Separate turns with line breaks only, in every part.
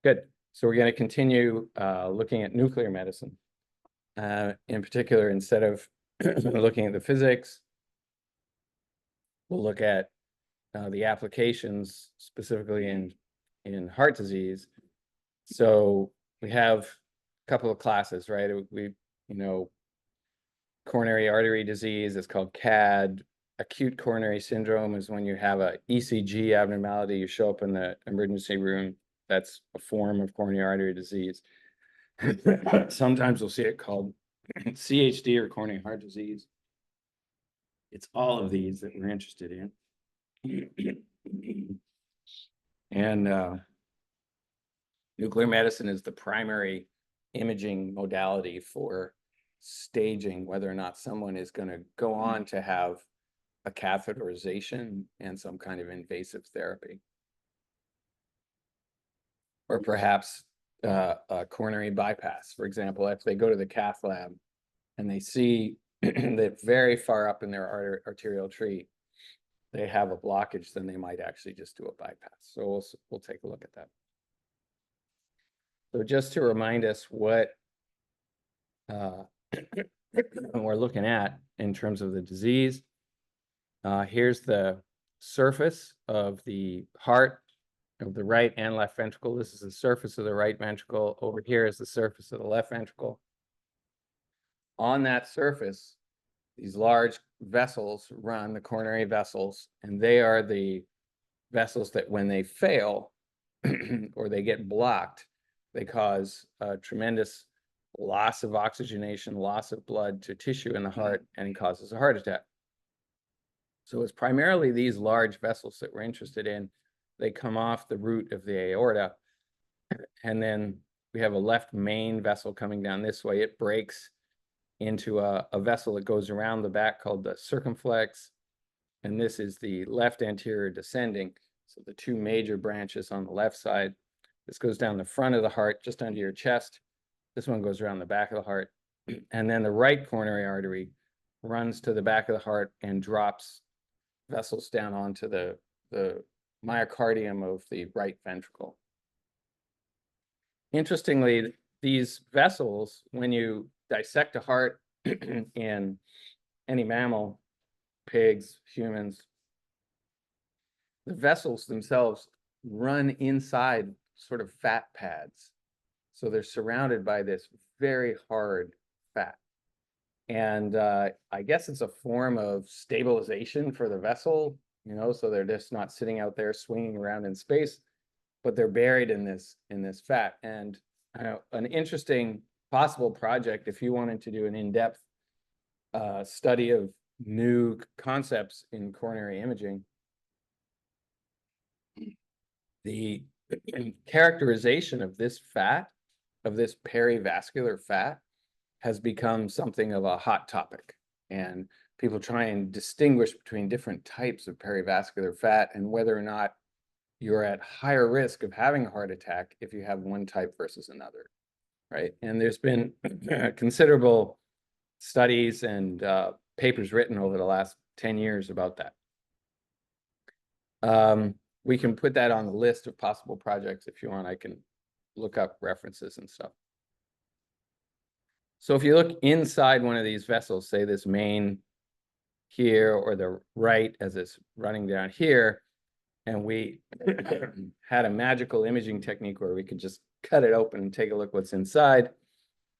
Good. So we're going to continue looking at nuclear medicine. In particular, instead of looking at the physics, we'll look at the applications specifically in heart disease. So we have a couple of classes, right? Coronary artery disease is called CAD. Acute coronary syndrome is when you have a ECG abnormality, you show up in the emergency room. That's a form of coronary artery disease. Sometimes we'll see it called CHD or coronary heart disease. It's all of these that we're interested in. And nuclear medicine is the primary imaging modality for staging whether or not someone is going to go on to have a catheterization and some kind of invasive therapy, or perhaps a coronary bypass. For example, if they go to the cath lab and they see that very far up in their arterial tree they have a blockage, then they might actually just do a bypass. So we'll take a look at that. So just to remind us what we're looking at in terms of the disease, here's the surface of the heart of the right and left ventricle. This is the surface of the right ventricle. Over here is the surface of the left ventricle. On that surface, these large vessels run, the coronary vessels, and they are the vessels that when they fail or they get blocked, they cause a tremendous loss of oxygenation, loss of blood to tissue in the heart, and causes a heart attack. So it's primarily these large vessels that we're interested in. They come off the root of the aorta, and then we have a left main vessel coming down this way. It breaks into a vessel that goes around the back called the circumflex, and this is the left anterior descending. So the two major branches on the left side. This goes down the front of the heart, just under your chest. This one goes around the back of the heart. And then the right coronary artery runs to the back of the heart and drops vessels down onto the myocardium of the right ventricle. Interestingly, these vessels, when you dissect a heart in any mammal, pigs, humans, the vessels themselves run inside sort of fat pads. So they're surrounded by this very hard fat. And I guess it's a form of stabilization for the vessel, so they're just not sitting out there swinging around in space, but they're buried in this fat. And an interesting possible project, if you wanted to do an in-depth study of new concepts in coronary imaging, the characterization of this fat, of this perivascular fat, has become something of a hot topic. And people try and distinguish between different types of perivascular fat and whether or not you're at higher risk of having a heart attack if you have one type versus another, right? And there's been considerable studies and papers written over the last 10 years about that. We can put that on the list of possible projects if you want. I can look up references and stuff. So if you look inside one of these vessels, say this main here or the right as it's running down here, and we had a magical imaging technique where we could just cut it open and take a look what's inside,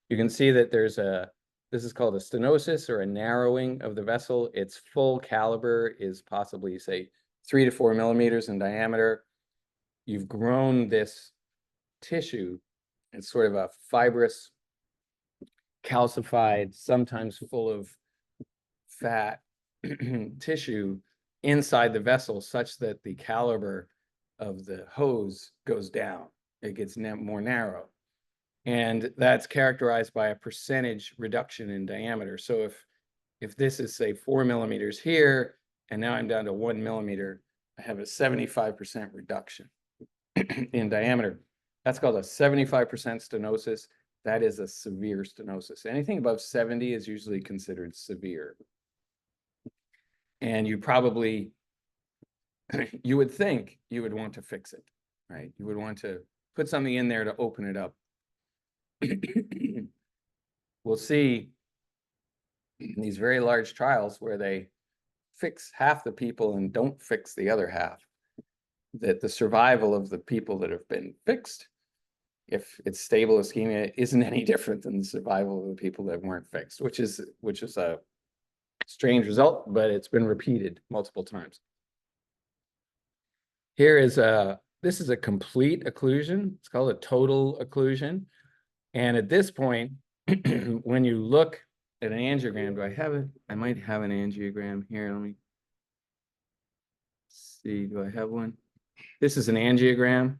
you can see that there's this is called a stenosis, or a narrowing of the vessel. Its full caliber is possibly, say, 3 to 4 millimeters in diameter. You've grown this tissue. It's sort of a fibrous, calcified, sometimes full of fat tissue inside the vessel, such that the caliber of the hose goes down. It gets more narrow. And that's characterized by a percentage reduction in diameter. So if this is, say, 4 millimeters here, and now I'm down to 1 millimeter, I have a 75% reduction in diameter. That's called a 75% stenosis. That is a severe stenosis. Anything above 70 is usually considered severe. And you probably, you would think you would want to fix it, right? You would want to put something in there to open it up. We'll see in these very large trials where they fix half the people and don't fix the other half, that the survival of the people that have been fixed, if it's stable ischemia, isn't any different than the survival of the people that weren't fixed, which is a strange result, but it's been repeated multiple times. Here is this is a complete occlusion. It's called a total occlusion. And at this point, when you look at an angiogram, do I have it? I might have an angiogram here. Let me see. Do I have one? This is an angiogram.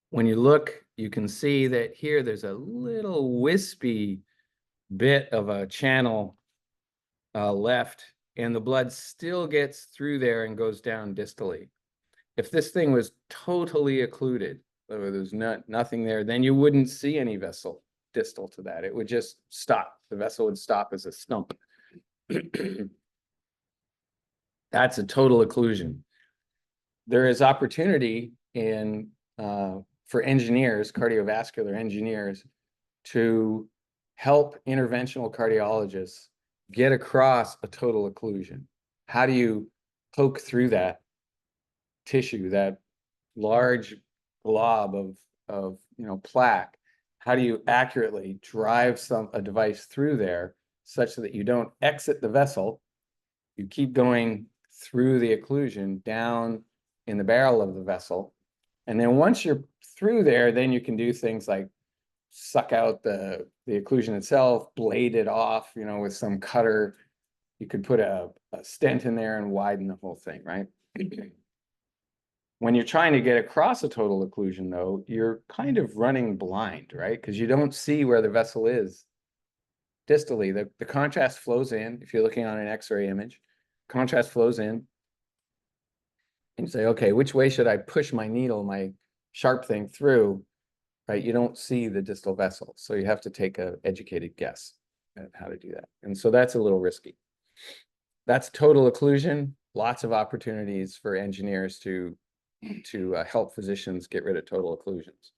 When you look, you can see that here there's a little wispy bit of a channel left, and the blood still gets through there and goes down distally. If this thing was totally occluded, or there's nothing there, then you wouldn't see any vessel distal to that. It would just stop. The vessel would stop as a stump. That's a total occlusion. There is opportunity in for engineers, cardiovascular engineers, to help interventional cardiologists get across a total occlusion. How do you poke through that tissue, that large blob of plaque? How do you accurately drive a device through there such that you don't exit the vessel, you keep going through the occlusion down in the barrel of the vessel, and then once you're through there, then you can do things like suck out the occlusion itself, blade it off, with some cutter. You could put a stent in there and widen the whole thing, right? When you're trying to get across a total occlusion, though, you're kind of running blind, right? Because you don't see where the vessel is distally. The contrast flows in. If you're looking on an X-ray image, contrast flows in. And you say, okay, which way should I push my needle, my sharp thing through, right? You don't see the distal vessel. So you have to take an educated guess at how to do that. And so that's a little risky. That's total occlusion. Lots of opportunities for engineers to help physicians get rid of total occlusions.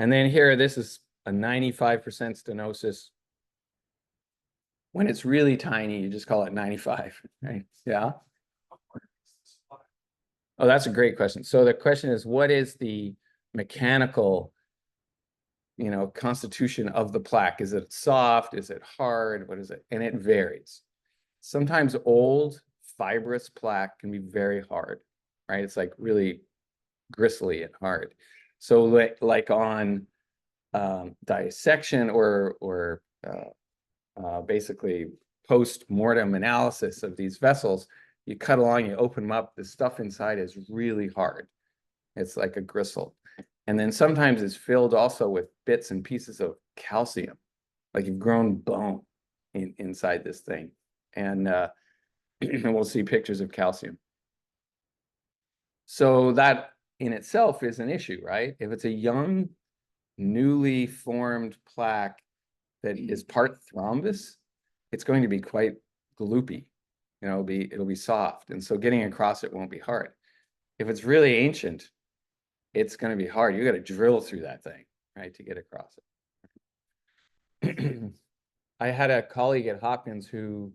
And then here, this is a 95% stenosis. When it's really tiny, you just call it 95, right? Yeah. Oh, that's a great question. So the question is, what is the mechanical, constitution of the plaque? Is it soft? Is it hard? What is it? And it varies. Sometimes old fibrous plaque can be very hard, right? It's like really gristly and hard. So like on dissection or basically post-mortem analysis of these vessels, you cut along, you open them up, the stuff inside is really hard. It's like a gristle. And then sometimes it's filled also with bits and pieces of calcium, like you've grown bone inside this thing. And we'll see pictures of calcium. So that in itself is an issue, right? If it's a young, newly formed plaque that is part thrombus, it's going to be quite gloopy. It'll be soft. And so getting across it won't be hard. If it's really ancient, it's going to be hard. You got to drill through that thing, right, to get across it. I had a colleague at Hopkins who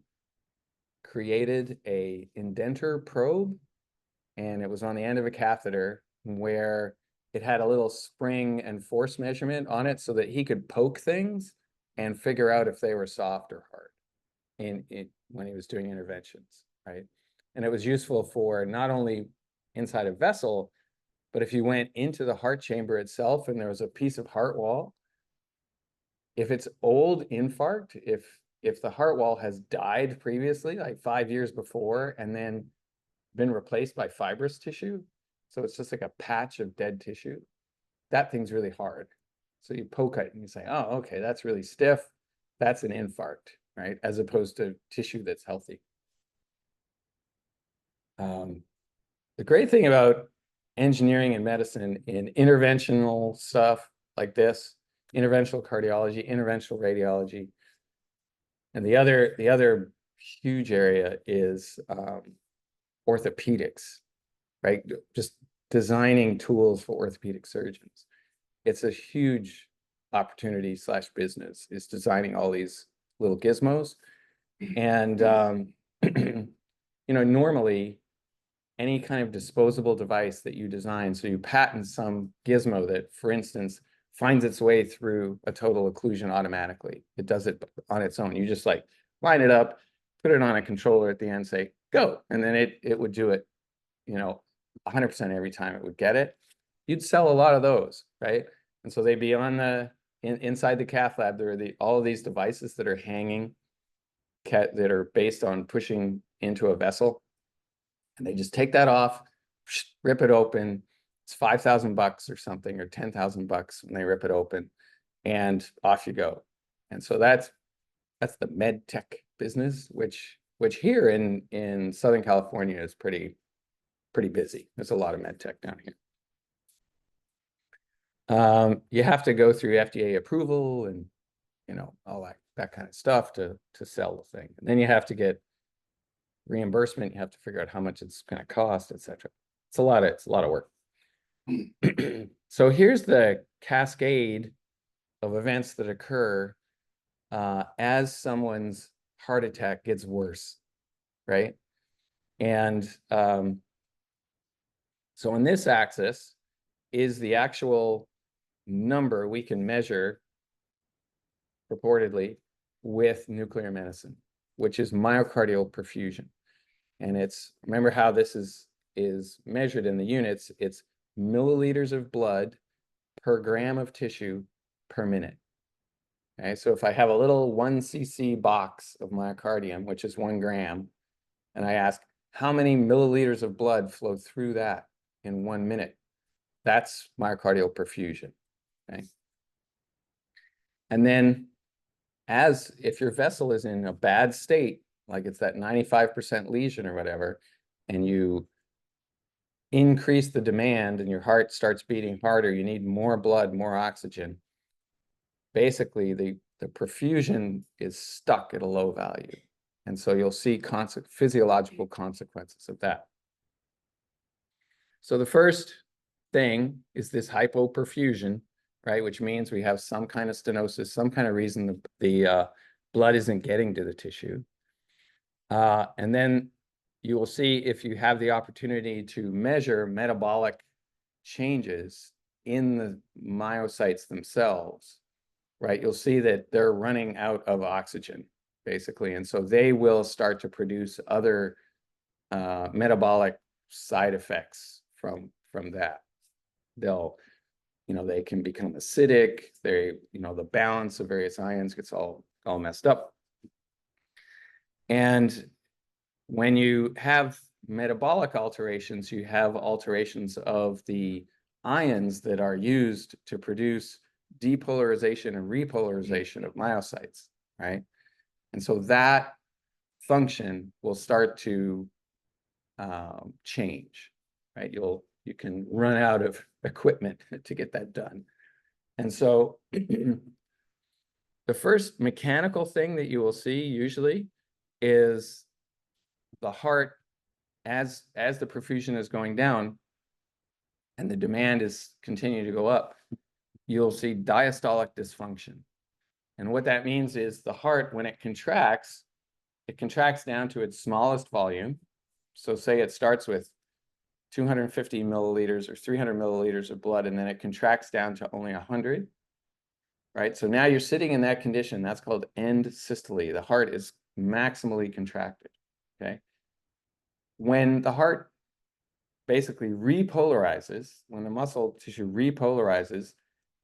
created a indenter probe, and it was on the end of a catheter where it had a little spring and force measurement on it so that he could poke things and figure out if they were soft or hard when he was doing interventions, right? And it was useful for not only inside a vessel, but if you went into the heart chamber itself and there was a piece of heart wall, if it's old infarct, if the heart wall has died previously, like 5 years before, and then been replaced by fibrous tissue, so it's just like a patch of dead tissue, that thing's really hard. So you poke it and you say, oh, okay, that's really stiff. That's an infarct, right? As opposed to tissue that's healthy. The great thing about engineering and medicine in interventional stuff like this, interventional cardiology, interventional radiology, and the other huge area is orthopedics, right? Just designing tools for orthopedic surgeons. It's a huge opportunity / business, is designing all these little gizmos. And, normally any kind of disposable device that you design, so you patent some gizmo that, for instance, finds its way through a total occlusion automatically. It does it on its own. You just like line it up, put it on a controller at the end, say, go. And then it would do it, 100% every time it would get it. You'd sell a lot of those, right? And so they'd be on inside the cath lab. There are all of these devices that are hanging, that are based on pushing into a vessel. And they just take that off, rip it open. It's $5,000 or something, or $10,000 when they rip it open, and off you go. And so that's the med tech business, which here in Southern California is pretty busy. There's a lot of med tech down here. You have to go through FDA approval and all that kind of stuff to sell the thing. And then you have to get reimbursement. You have to figure out how much it's going to cost, etc. It's a lot of work. So here's the cascade of events that occur as someone's heart attack gets worse, right? And so on this axis is the actual number we can measure purportedly with nuclear medicine, which is myocardial perfusion. And remember how this is measured in the units. It's milliliters of blood per gram of tissue per minute. Okay, so if I have a little 1 cc box of myocardium, which is 1 gram, and I ask how many milliliters of blood flow through that in 1 minute, that's myocardial perfusion. Okay. And then if your vessel is in a bad state, like it's that 95% lesion or whatever, and you increase the demand and your heart starts beating harder, you need more blood, more oxygen. Basically, the perfusion is stuck at a low value. And so you'll see physiological consequences of that. So the first thing is this hypoperfusion, right? Which means we have some kind of stenosis, some kind of reason the blood isn't getting to the tissue. And then you will see, if you have the opportunity to measure metabolic changes in the myocytes themselves, right? You'll see that they're running out of oxygen, basically. And so they will start to produce other metabolic side effects from that. They can become acidic. The balance of various ions gets all messed up. And when you have metabolic alterations, you have alterations of the ions that are used to produce depolarization and repolarization of myocytes, right? And so that function will start to change, right? You can run out of equipment to get that done. And so the first mechanical thing that you will see usually is the heart, as the perfusion is going down and the demand is continuing to go up, you'll see diastolic dysfunction. And what that means is the heart, when it contracts down to its smallest volume. So say it starts with 250 milliliters or 300 milliliters of blood, and then it contracts down to only 100, right? So now you're sitting in that condition. That's called end systole. The heart is maximally contracted, okay? When the heart basically repolarizes, when the muscle tissue repolarizes,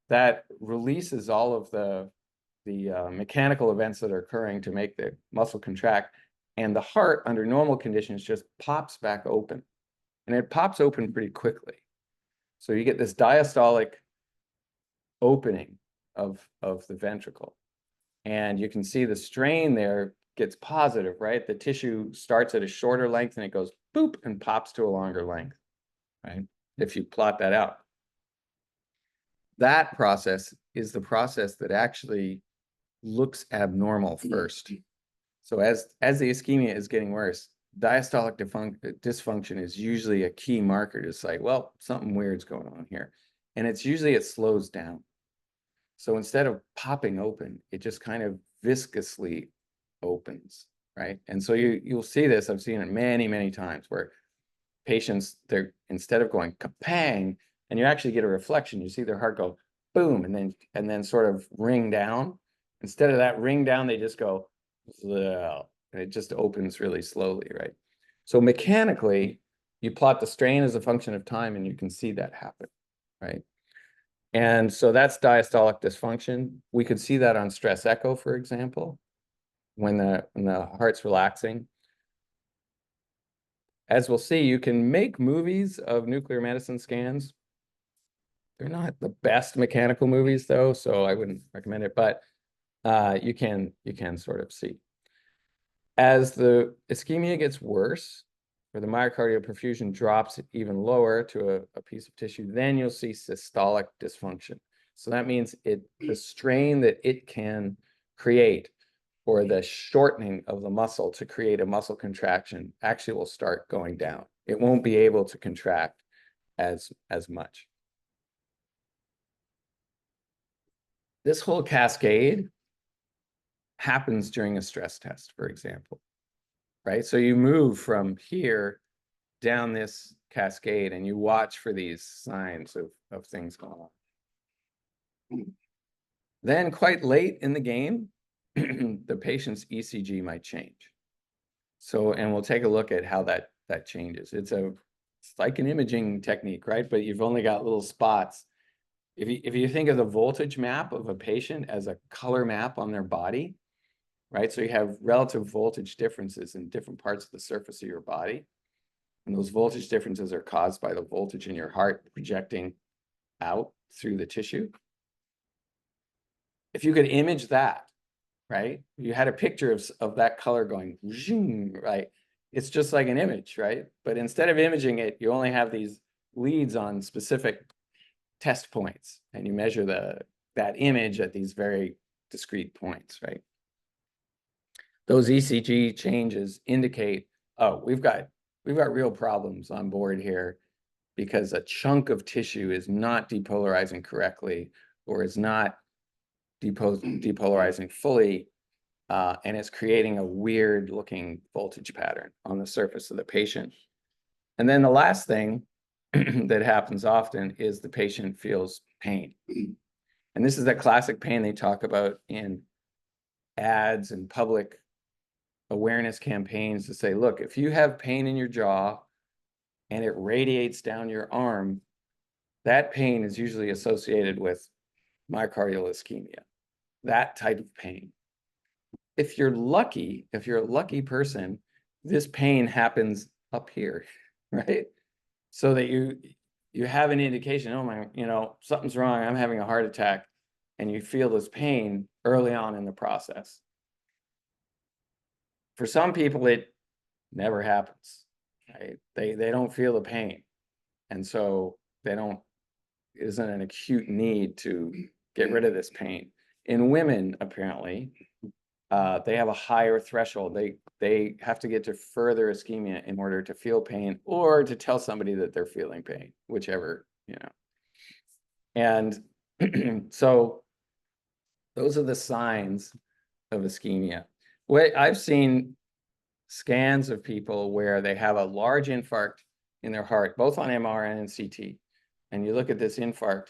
that releases all of the mechanical events that are occurring to make the muscle contract, and the heart, under normal conditions, just pops back open. And it pops open pretty quickly. So you get this diastolic opening of the ventricle. And you can see the strain there gets positive, right? The tissue starts at a shorter length and it goes boop and pops to a longer length, right? If you plot that out. That process is the process that actually looks abnormal first. So as the ischemia is getting worse, diastolic dysfunction is usually a key marker to say, well, something weird's going on here. And it's usually it slows down. So instead of popping open, it just kind of viscously opens, right? And so you'll see this, I've seen it many, many times where patients, they're instead of going kapang, and you actually get a reflection, you see their heart go boom, and then sort of ring down. Instead of that ring down, they just go, and it just opens really slowly, right? So mechanically, you plot the strain as a function of time, and you can see that happen, right? And so that's diastolic dysfunction. We could see that on stress echo, for example, when the heart's relaxing. As we'll see, you can make movies of nuclear medicine scans. They're not the best mechanical movies, though, so I wouldn't recommend it, but you can sort of see. As the ischemia gets worse, or the myocardial perfusion drops even lower to a piece of tissue, then you'll see systolic dysfunction. So that means the strain that it can create, or the shortening of the muscle to create a muscle contraction, actually will start going down. It won't be able to contract as much. This whole cascade happens during a stress test, for example, right? So you move from here down this cascade and you watch for these signs of things going on. Then quite late in the game, the patient's ECG might change. So, and we'll take a look at how that changes. It's like an imaging technique, right? But you've only got little spots. If you think of the voltage map of a patient as a color map on their body, right? So you have relative voltage differences in different parts of the surface of your body. And those voltage differences are caused by the voltage in your heart projecting out through the tissue. If you could image that, right? You had a picture of that color going, right? It's just like an image, right? But instead of imaging it, you only have these leads on specific test points, and you measure that image at these very discrete points, right? Those ECG changes indicate, oh, we've got real problems on board here because a chunk of tissue is not depolarizing correctly, or is not depolarizing fully, and it's creating a weird looking voltage pattern on the surface of the patient. And then the last thing that happens often is the patient feels pain. And this is that classic pain they talk about in ads and public awareness campaigns to say, look, if you have pain in your jaw and it radiates down your arm, that pain is usually associated with myocardial ischemia, that type of pain. If you're a lucky person, this pain happens up here, right? So that you have an indication, oh my, something's wrong, I'm having a heart attack, and you feel this pain early on in the process. For some people, it never happens, right? They don't feel the pain. And so it isn't an acute need to get rid of this pain. In women, apparently, they have a higher threshold. They have to get to further ischemia in order to feel pain, or to tell somebody that they're feeling pain, whichever, And so those are the signs of ischemia. I've seen scans of people where they have a large infarct in their heart, both on MR and in CT. And you look at this infarct,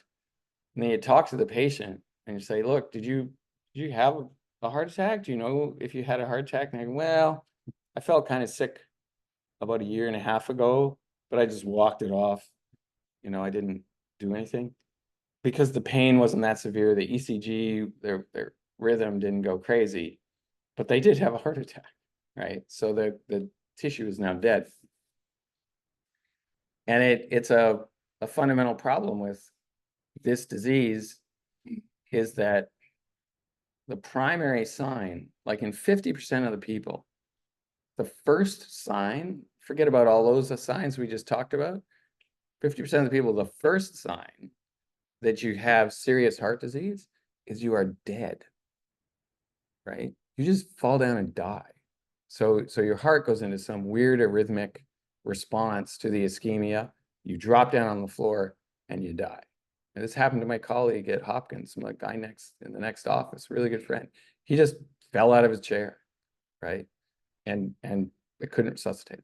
and then you talk to the patient and you say, look, did you have a heart attack? Do you know if you had a heart attack? And they go, well, I felt kind of sick about 1.5 years ago, but I just walked it off. I didn't do anything because the pain wasn't that severe. The ECG, their rhythm didn't go crazy, but they did have a heart attack, right? So the tissue is now dead. And it's a fundamental problem with this disease is that the primary sign, like in 50% of the people, the first sign, forget about all those signs we just talked about, 50% of the people, the first sign that you have serious heart disease is you are dead, right? You just fall down and die. So your heart goes into some weird arrhythmic response to the ischemia. You drop down on the floor and you die. And this happened to my colleague at Hopkins, my guy in the next office, really good friend. He just fell out of his chair, right? And it couldn't resuscitate,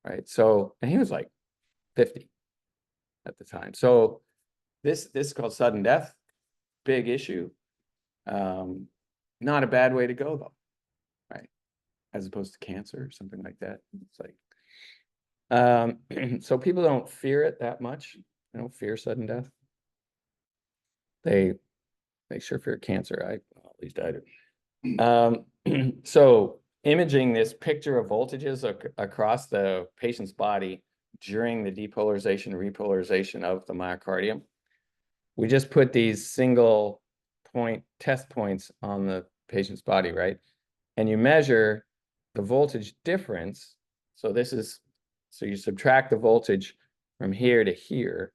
right? So, and he was like 50 at the time. So this is called sudden death, big issue. Not a bad way to go though, right? As opposed to cancer or something like that. It's like, so people don't fear it that much. They don't fear sudden death. They sure fear cancer. Well, at least I do. So imaging this picture of voltages across the patient's body during the depolarization, repolarization of the myocardium. We just put these single point test points on the patient's body, right? And you measure the voltage difference. So you subtract the voltage from here to here,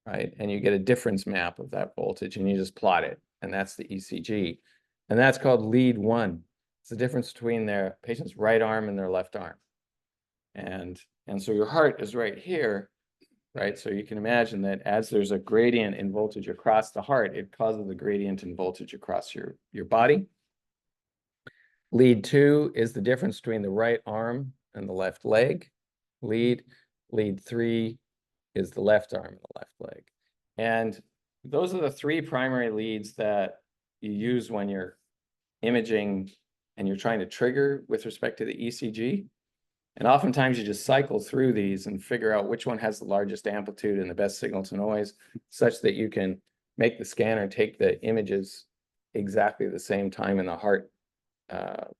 right? And you get a difference map of that voltage and you just plot it. And that's the ECG. And that's called lead 1. It's the difference between their patient's right arm and their left arm. And so your heart is right here, right? So you can imagine that as there's a gradient in voltage across the heart, it causes a gradient in voltage across your body. Lead 2 is the difference between the right arm and the left leg. Lead 3 is the left arm and the left leg. And those are the 3 primary leads that you use when you're imaging and you're trying to trigger with respect to the ECG. And oftentimes you just cycle through these and figure out which one has the largest amplitude and the best signal to noise, such that you can make the scanner take the images exactly the same time in the heart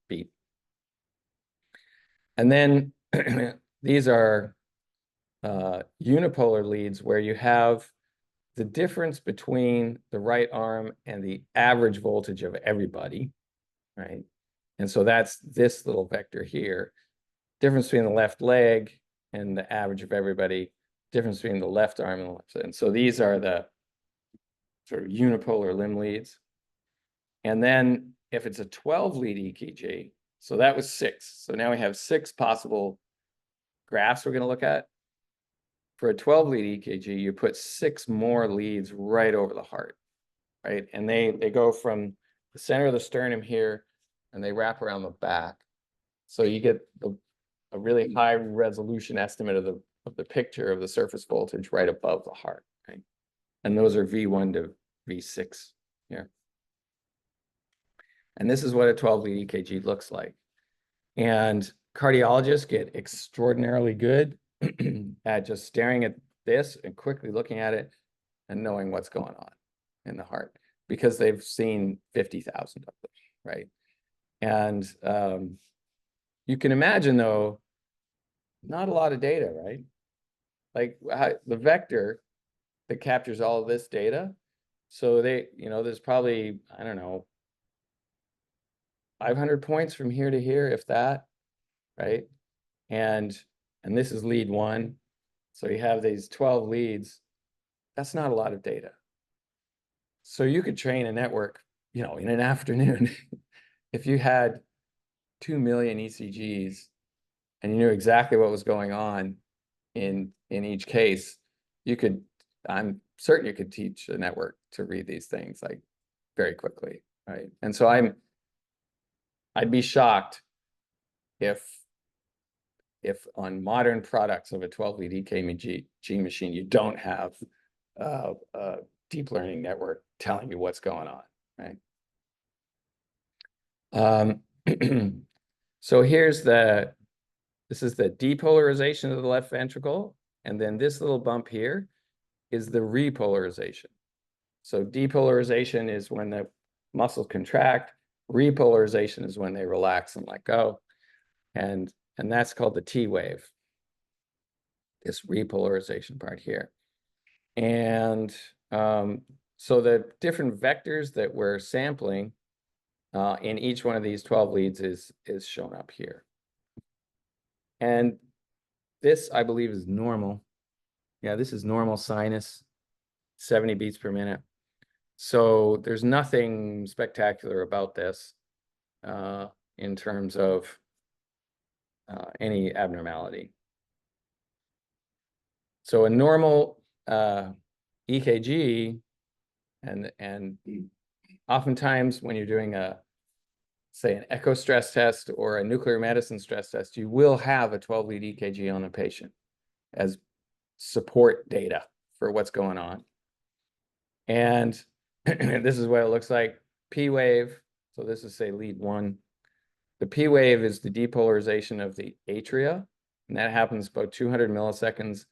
beat. And then these are unipolar leads where you have the difference between the right arm and the average voltage of everybody, right? And so that's this little vector here. Difference between the left leg and the average of everybody, difference between the left arm and the left side. And so these are the sort of unipolar limb leads. And then if it's a 12 lead EKG, so that was 6. So now we have 6 possible graphs we're going to look at. For a 12 lead EKG, you put 6 more leads right over the heart, right? And they go from the center of the sternum here and they wrap around the back. So you get a really high resolution estimate of the picture of the surface voltage right above the heart, right? And those are V1 to V6 here. And this is what a 12 lead EKG looks like. And cardiologists get extraordinarily good at just staring at this and quickly looking at it and knowing what's going on in the heart because they've seen 50,000 of them, right? And you can imagine, though, not a lot of data, right? Like the vector that captures all of this data. So there's probably, I don't know, 500 points from here to here, if that, right? And this is lead 1. So you have these 12 leads. That's not a lot of data. So you could train a network, in an afternoon. If you had 2 million ECGs and you knew exactly what was going on in each case, I'm certain you could teach a network to read these things like very quickly, right? And so I'd be shocked if on modern products of a 12 lead EKG machine, you don't have a deep learning network telling you what's going on, right? So this is the depolarization of the left ventricle. And then this little bump here is the repolarization. So depolarization is when the muscles contract. Repolarization is when they relax and let go. And that's called the T wave, this repolarization part here. And so the different vectors that we're sampling in each one of these 12 leads is shown up here. And this, I believe, is normal. Yeah, this is normal sinus, 70 beats per minute. So there's nothing spectacular about this in terms of any abnormality. So a normal EKG, and oftentimes when you're doing say an echo stress test or a nuclear medicine stress test, you will have a 12-lead EKG on a patient as support data for what's going on. And this is what it looks like. P wave. So this is, say, lead 1. The P wave is the depolarization of the atria, and that happens about 200 milliseconds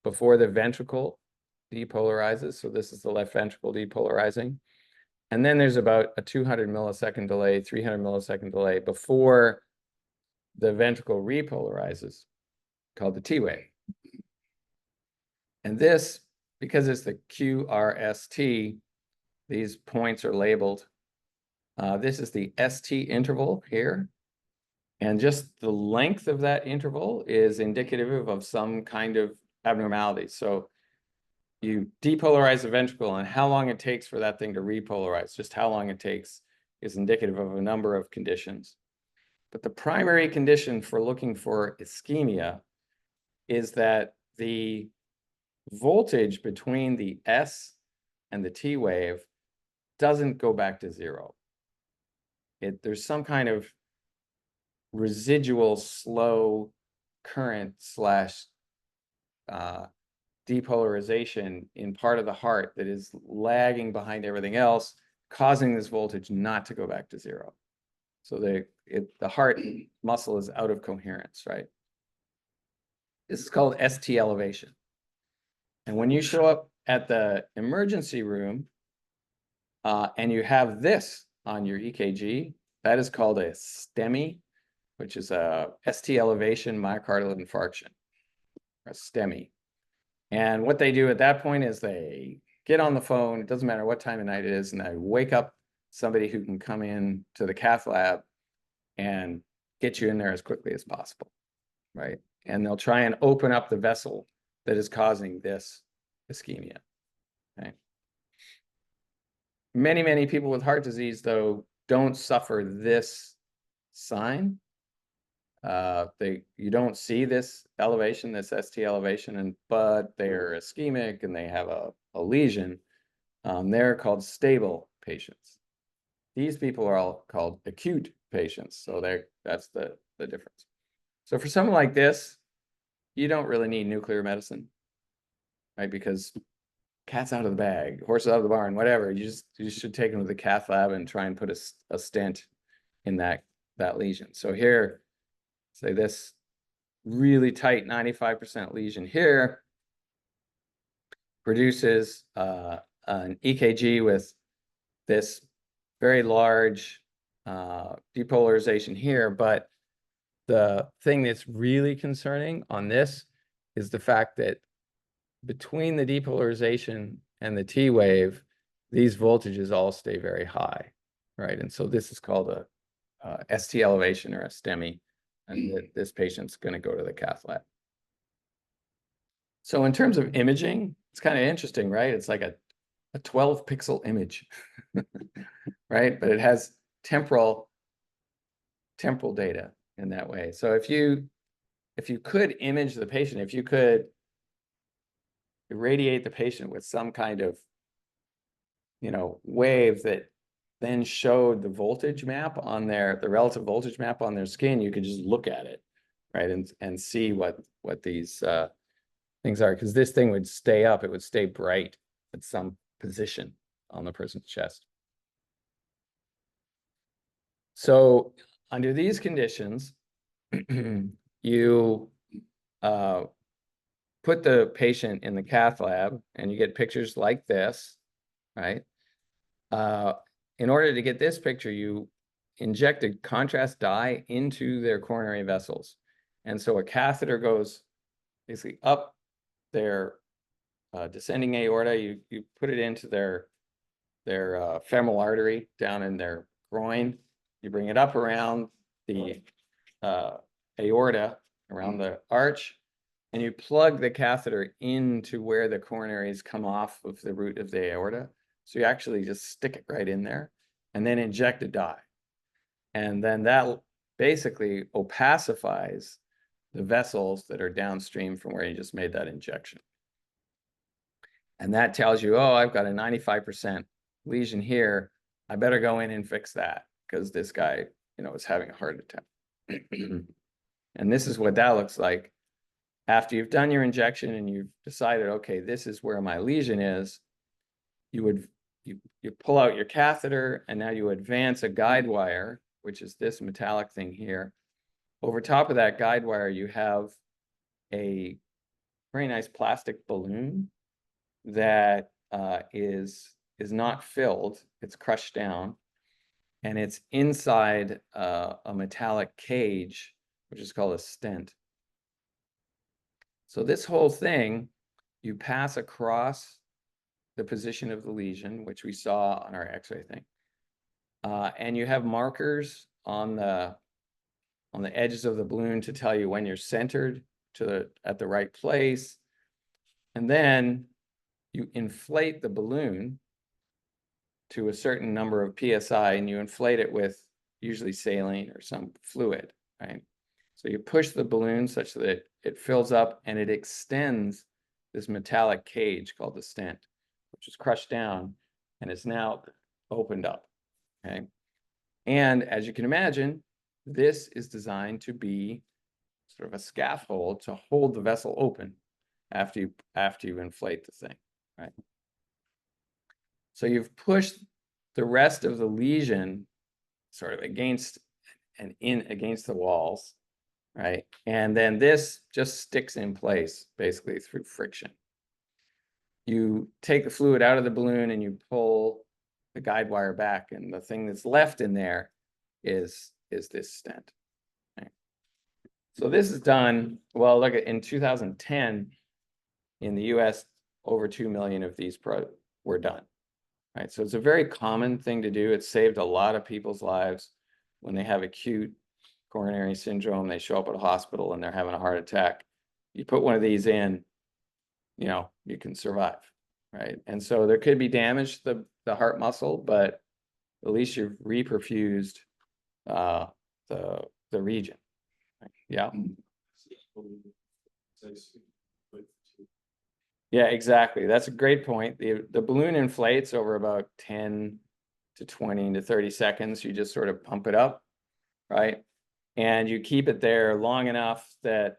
before the ventricle depolarizes. So this is the left ventricle depolarizing. And then there's about a 200 millisecond delay, 300 millisecond delay before the ventricle repolarizes, called the T wave. And this, because it's the QRST, these points are labeled. This is the ST interval here. And just the length of that interval is indicative of some kind of abnormality. So you depolarize the ventricle, and how long it takes for that thing to repolarize, just how long it takes, is indicative of a number of conditions. But the primary condition for looking for ischemia is that the voltage between the S and the T wave doesn't go back to 0. There's some kind of residual slow current slash depolarization in part of the heart that is lagging behind everything else, causing this voltage not to go back to 0. So the heart muscle is out of coherence, right? This is called ST elevation. And when you show up at the emergency room and you have this on your EKG, that is called a STEMI, which is a ST elevation myocardial infarction, or a STEMI. And what they do at that point is they get on the phone, it doesn't matter what time of night it is, and they wake up somebody who can come in to the cath lab and get you in there as quickly as possible, right? And they'll try and open up the vessel that is causing this ischemia, okay? Many, many people with heart disease, though, don't suffer this sign. You don't see this elevation, this ST elevation, but they're ischemic and they have a lesion. They're called stable patients. These people are all called acute patients. So that's the difference. So for someone like this, you don't really need nuclear medicine, right? Because cat's out of the bag, horse out of the barn, whatever. You should take them to the cath lab and try and put a stent in that lesion. So here, say this really tight 95% lesion here produces an EKG with this very large depolarization here. But the thing that's really concerning on this is the fact that between the depolarization and the T wave, these voltages all stay very high, right? And so this is called a ST elevation or a STEMI, and this patient's going to go to the cath lab. So in terms of imaging, it's kind of interesting, right? It's like a 12-pixel image, right? But it has temporal data in that way. So if you could image the patient, if you could irradiate the patient with some kind of, wave that then showed the voltage map on the relative voltage map on their skin, you could just look at it, right? And see what these things are, because this thing would stay up, it would stay bright at some position on the person's chest. So under these conditions, you put the patient in the cath lab and you get pictures like this, right? In order to get this picture, you inject a contrast dye into their coronary vessels. And so a catheter goes basically up their descending aorta. You put it into their femoral artery down in their groin. You bring it up around the aorta, around the arch, and you plug the catheter into where the coronaries come off of the root of the aorta. So you actually just stick it right in there and then inject a dye. And then that basically opacifies the vessels that are downstream from where you just made that injection. And that tells you, oh, I've got a 95% lesion here. I better go in and fix that because this guy, is having a heart attack. And this is what that looks like. After you've done your injection and you've decided, okay, this is where my lesion is, you pull out your catheter, and now you advance a guide wire, which is this metallic thing here. Over top of that guide wire, you have a very nice plastic balloon that is not filled. It's crushed down, and it's inside a metallic cage, which is called a stent. So this whole thing, you pass across the position of the lesion, which we saw on our X-ray thing, and you have markers on the edges of the balloon to tell you when you're centered at the right place, and then you inflate the balloon to a certain number of psi, and you inflate it with usually saline or some fluid, right? So you push the balloon such that it fills up, and it extends this metallic cage called the stent, which is crushed down and is now opened up, okay? And as you can imagine, this is designed to be sort of a scaffold to hold the vessel open after you inflate the thing, right? So you've pushed the rest of the lesion sort of against the walls, right? And then this just sticks in place basically through friction. You take the fluid out of the balloon and you pull the guide wire back, and the thing that's left in there is this stent. Right? So this is done, well, look, in 2010, in the US, over 2 million of these were done. Right? So it's a very common thing to do. It saved a lot of people's lives when they have acute coronary syndrome. They show up at a hospital and they're having a heart attack. You put one of these in, you can survive, right? And so there could be damage to the heart muscle, but at least you've reperfused the region. Yeah. Yeah, exactly. That's a great point. The balloon inflates over about 10 to 20 to 30 seconds. You just sort of pump it up, right? And you keep it there long enough that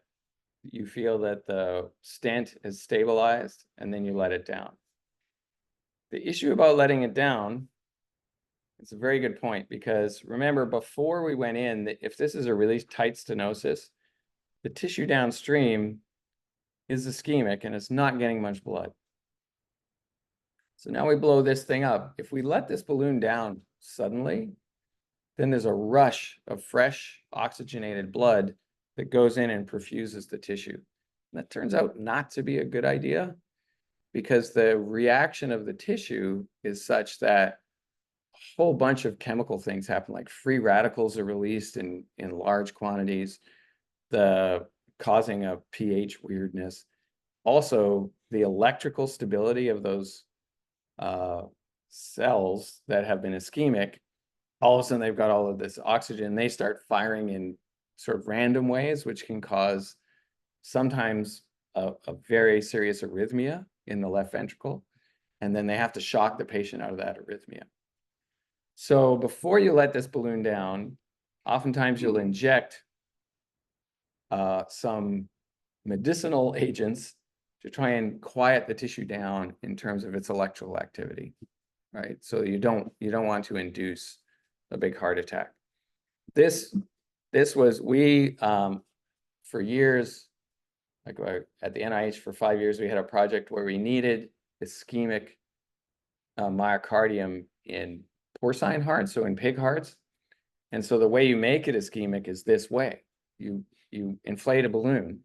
you feel that the stent is stabilized, and then you let it down. The issue about letting it down, it's a very good point, because remember, before we went in, if this is a really tight stenosis, the tissue downstream is ischemic and it's not getting much blood. So now we blow this thing up. If we let this balloon down suddenly, then there's a rush of fresh oxygenated blood that goes in and perfuses the tissue. And that turns out not to be a good idea, because the reaction of the tissue is such that a whole bunch of chemical things happen, like free radicals are released in large quantities, causing a pH weirdness. Also, the electrical stability of those cells that have been ischemic, all of a sudden they've got all of this oxygen. They start firing in sort of random ways, which can cause sometimes a very serious arrhythmia in the left ventricle. And then they have to shock the patient out of that arrhythmia. So before you let this balloon down, oftentimes you'll inject some medicinal agents to try and quiet the tissue down in terms of its electrical activity, right? So you don't want to induce a big heart attack. This was, for years, like at the NIH for 5 years, we had a project where we needed ischemic myocardium in porcine hearts, so in pig hearts. And so the way you make it ischemic is this way. You inflate a balloon,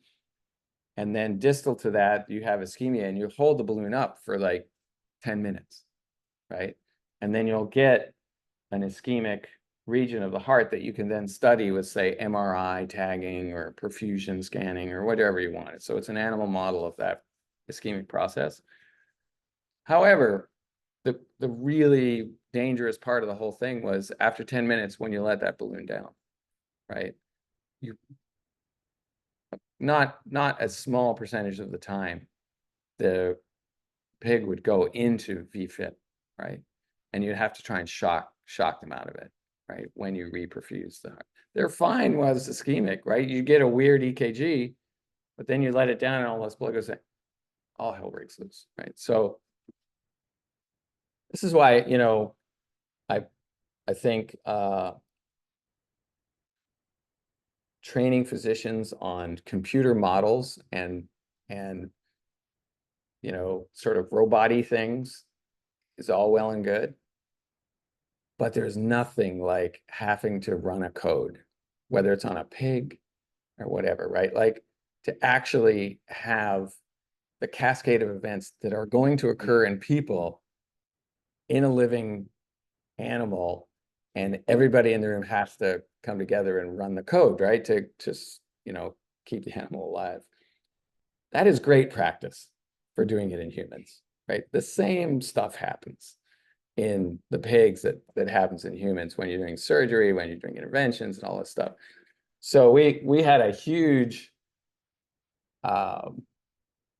and then distal to that, you have ischemia, and you hold the balloon up for like 10 minutes, right? And then you'll get an ischemic region of the heart that you can then study with, say, MRI tagging or perfusion scanning or whatever you want. So it's an animal model of that ischemic process. However, the really dangerous part of the whole thing was after 10 minutes when you let that balloon down, right? not a small percentage of the time, the pig would go into VFib, right? And you'd have to try and shock them out of it, right? When you reperfuse the heart. They're fine while it's ischemic, right? You get a weird EKG, but then you let it down and all this blood goes in. All hell breaks loose, right? So this is why, you know, I think training physicians on computer models and you know, sort of robot-y things is all well and good, but there's nothing like having to run a code, whether it's on a pig or whatever, right? Like to actually have the cascade of events that are going to occur in people in a living animal, and everybody in the room has to come together and run the code, right? To just, you know, keep the animal alive. That is great practice for doing it in humans, right? The same stuff happens in the pigs that happens in humans when you're doing surgery, when you're doing interventions and all this stuff. So we had a huge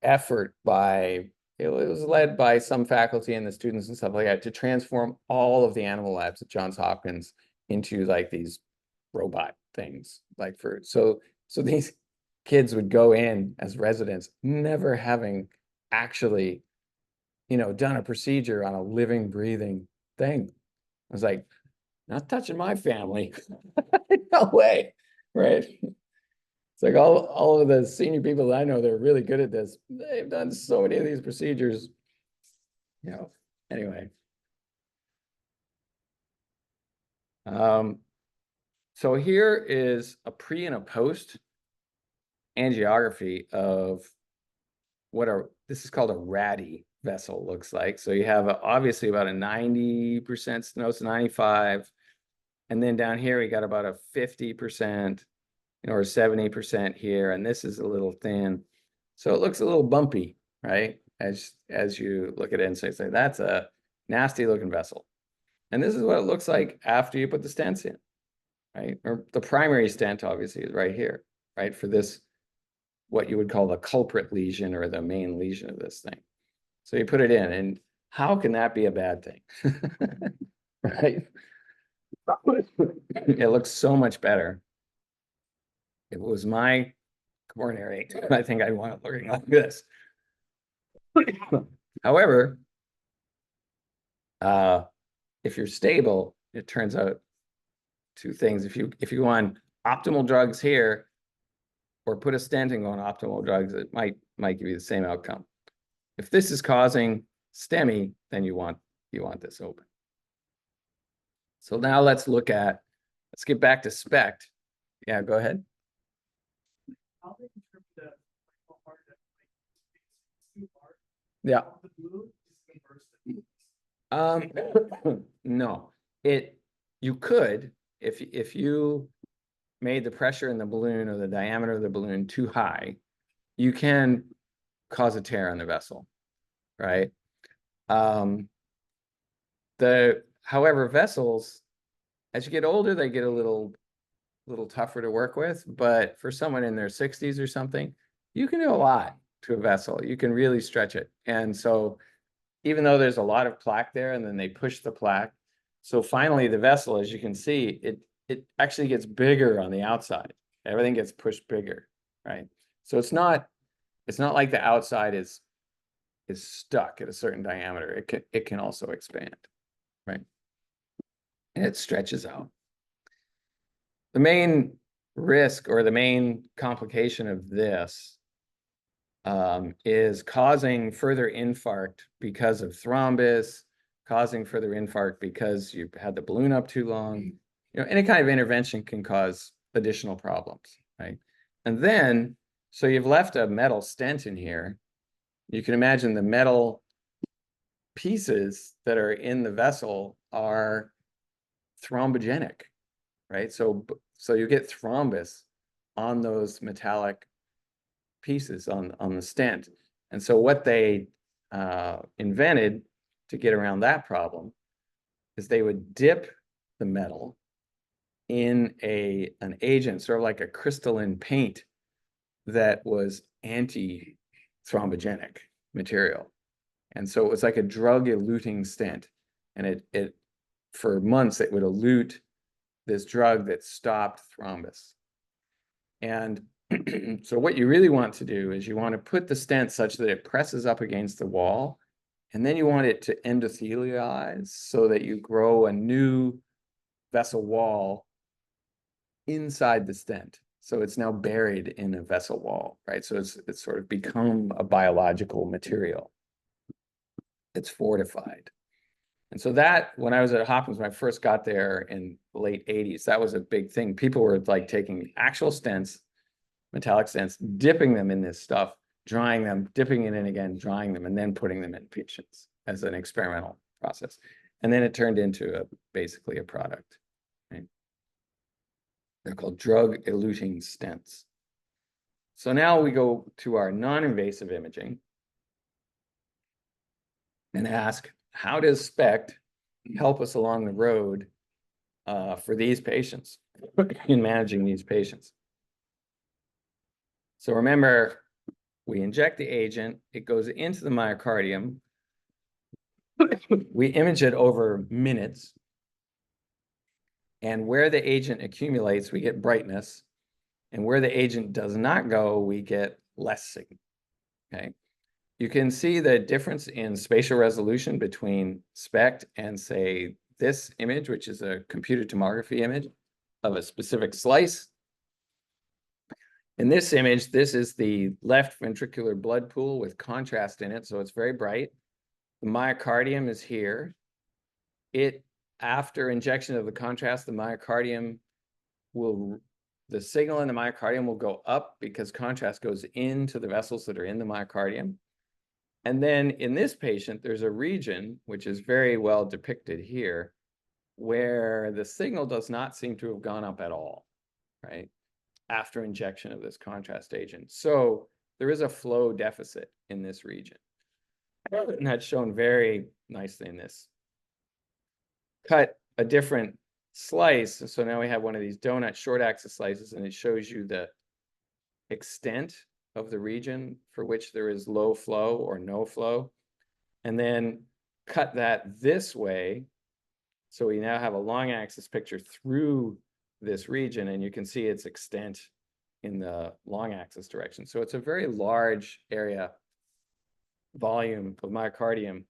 effort by, it was led by some faculty and the students and stuff like that, to transform all of the animal labs at Johns Hopkins into like these robot things. Like so these kids would go in as residents, never having actually, you know, done a procedure on a living, breathing thing. I was like, not touching my family. No way, right? It's like all of the senior people that I know, they're really good at this. They've done so many of these procedures, you know, anyway. So here is a pre and a post angiography of what this is called a ratty vessel looks like. So you have obviously about a 90% stenosis, 95. And then down here, we got about a 50%, or 70% here. And this is a little thin. So it looks a little bumpy, right? As you look at it and say, that's a nasty looking vessel. And this is what it looks like after you put the stents in, right? Or the primary stent obviously is right here, right? For this, what you would call the culprit lesion or the main lesion of this thing. So you put it in, and how can that be a bad thing? Right? It looks so much better. If it was my coronary, I think I'd want it looking like this. However, if you're stable, it turns out two things. If you want optimal drugs here, or put a stenting on optimal drugs, it might give you the same outcome. If this is causing STEMI, then you want this open. So now let's get back to SPECT. Yeah, go ahead. Yeah. No, you could, if you made the pressure in the balloon or the diameter of the balloon too high, you can cause a tear in the vessel, right? However, vessels, as you get older, they get a little tougher to work with, but for someone in their 60s or something, you can do a lot to a vessel. You can really stretch it. And so even though there's a lot of plaque there, and then they push the plaque, so finally the vessel, as you can see, it actually gets bigger on the outside. Everything gets pushed bigger, right? So it's not like the outside is stuck at a certain diameter. It can also expand, right? And it stretches out. The main risk or the main complication of this is causing further infarct because of thrombus, causing further infarct because you've had the balloon up too long. You know, any kind of intervention can cause additional problems, right? And then, so you've left a metal stent in here. You can imagine the metal pieces that are in the vessel are thrombogenic, right? So you get thrombus on those metallic pieces on the stent. And so what they invented to get around that problem is they would dip the metal in an agent, sort of like a crystalline paint, that was anti-thrombogenic material. And so it was like a drug-eluting stent. And it for months, it would elute this drug that stopped thrombus. And so what you really want to do is you want to put the stent such that it presses up against the wall, and then you want it to endothelialize so that you grow a new vessel wall inside the stent. So it's now buried in a vessel wall, right? So it's sort of become a biological material. It's fortified. And so that, when I was at Hopkins, when I first got there in the late 80s, that was a big thing. People were like taking actual stents, metallic stents, dipping them in this stuff, drying them, dipping it in again, drying them, and then putting them in patients as an experimental process. And then it turned into basically a product. Right? They're called drug-eluting stents. So now we go to our non-invasive imaging and ask, how does SPECT help us along the road for these patients, in managing these patients? So remember, we inject the agent, it goes into the myocardium, we image it over minutes, and where the agent accumulates, we get brightness, and where the agent does not go, we get less signal, okay? You can see the difference in spatial resolution between SPECT and, say, this image, which is a computed tomography image of a specific slice. In this image, this is the left ventricular blood pool with contrast in it, so it's very bright. The myocardium is here. After injection of the contrast, the signal in the myocardium will go up because contrast goes into the vessels that are in the myocardium. And then in this patient, there's a region, which is very well depicted here, where the signal does not seem to have gone up at all, right, after injection of this contrast agent. So there is a flow deficit in this region. And that's shown very nicely in this. Cut a different slice. So now we have one of these donut short axis slices, and it shows you the extent of the region for which there is low flow or no flow, and then cut that this way. So we now have a long axis picture through this region, and you can see its extent in the long axis direction. So it's a very large area, volume of myocardium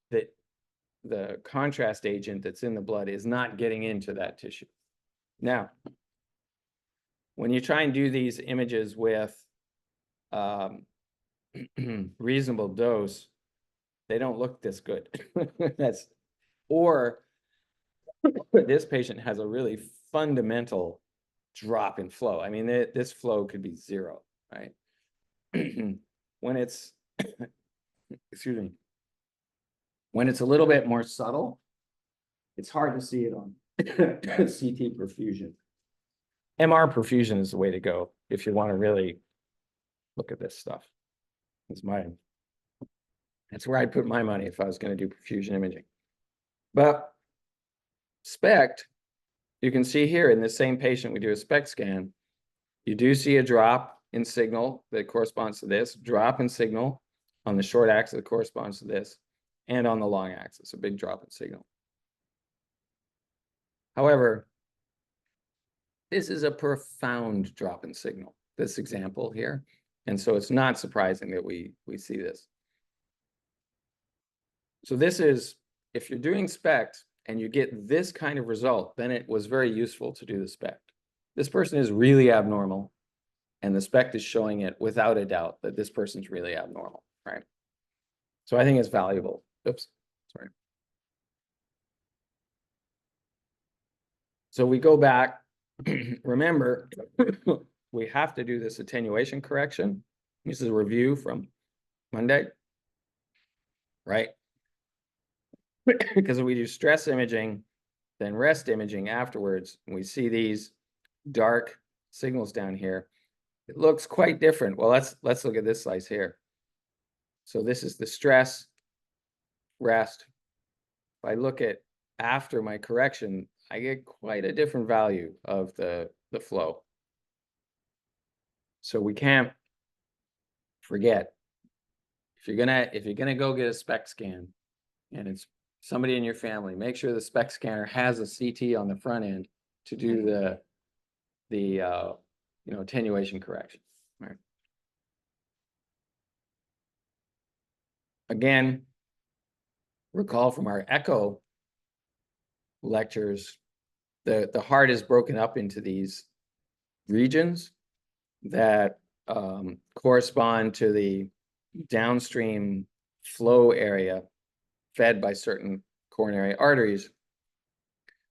that the contrast agent that's in the blood is not getting into that tissue. Now, when you try and do these images with reasonable dose, they don't look this good. Or this patient has a really fundamental drop in flow. I mean, this flow could be zero, right? When it's, excuse me, when it's a little bit more subtle, it's hard to see it on CT perfusion. MR perfusion is the way to go if you want to really look at this stuff. That's where I'd put my money if I was going to do perfusion imaging. But SPECT, you can see here in this same patient, we do a SPECT scan. You do see a drop in signal that corresponds to this, drop in signal on the short axis that corresponds to this, and on the long axis, a big drop in signal. However, this is a profound drop in signal, this example here. And so it's not surprising that we see this. So this is, if you're doing SPECT and you get this kind of result, then it was very useful to do the SPECT. This person is really abnormal, and the SPECT is showing it without a doubt that this person's really abnormal, right? So I think it's valuable. Oops, sorry. So we go back, remember, we have to do this attenuation correction. This is a review from Monday, right? Because we do stress imaging, then rest imaging afterwards, and we see these dark signals down here. It looks quite different. Well, let's look at this slice here. So this is the stress, rest. If I look at after my correction, I get quite a different value of the flow. So we can't forget. If you're gonna go get a SPECT scan, and it's somebody in your family, make sure the SPECT scanner has a CT on the front end to do the attenuation correction. Right. Again, recall from our echo lectures, the heart is broken up into these regions that correspond to the downstream flow area fed by certain coronary arteries.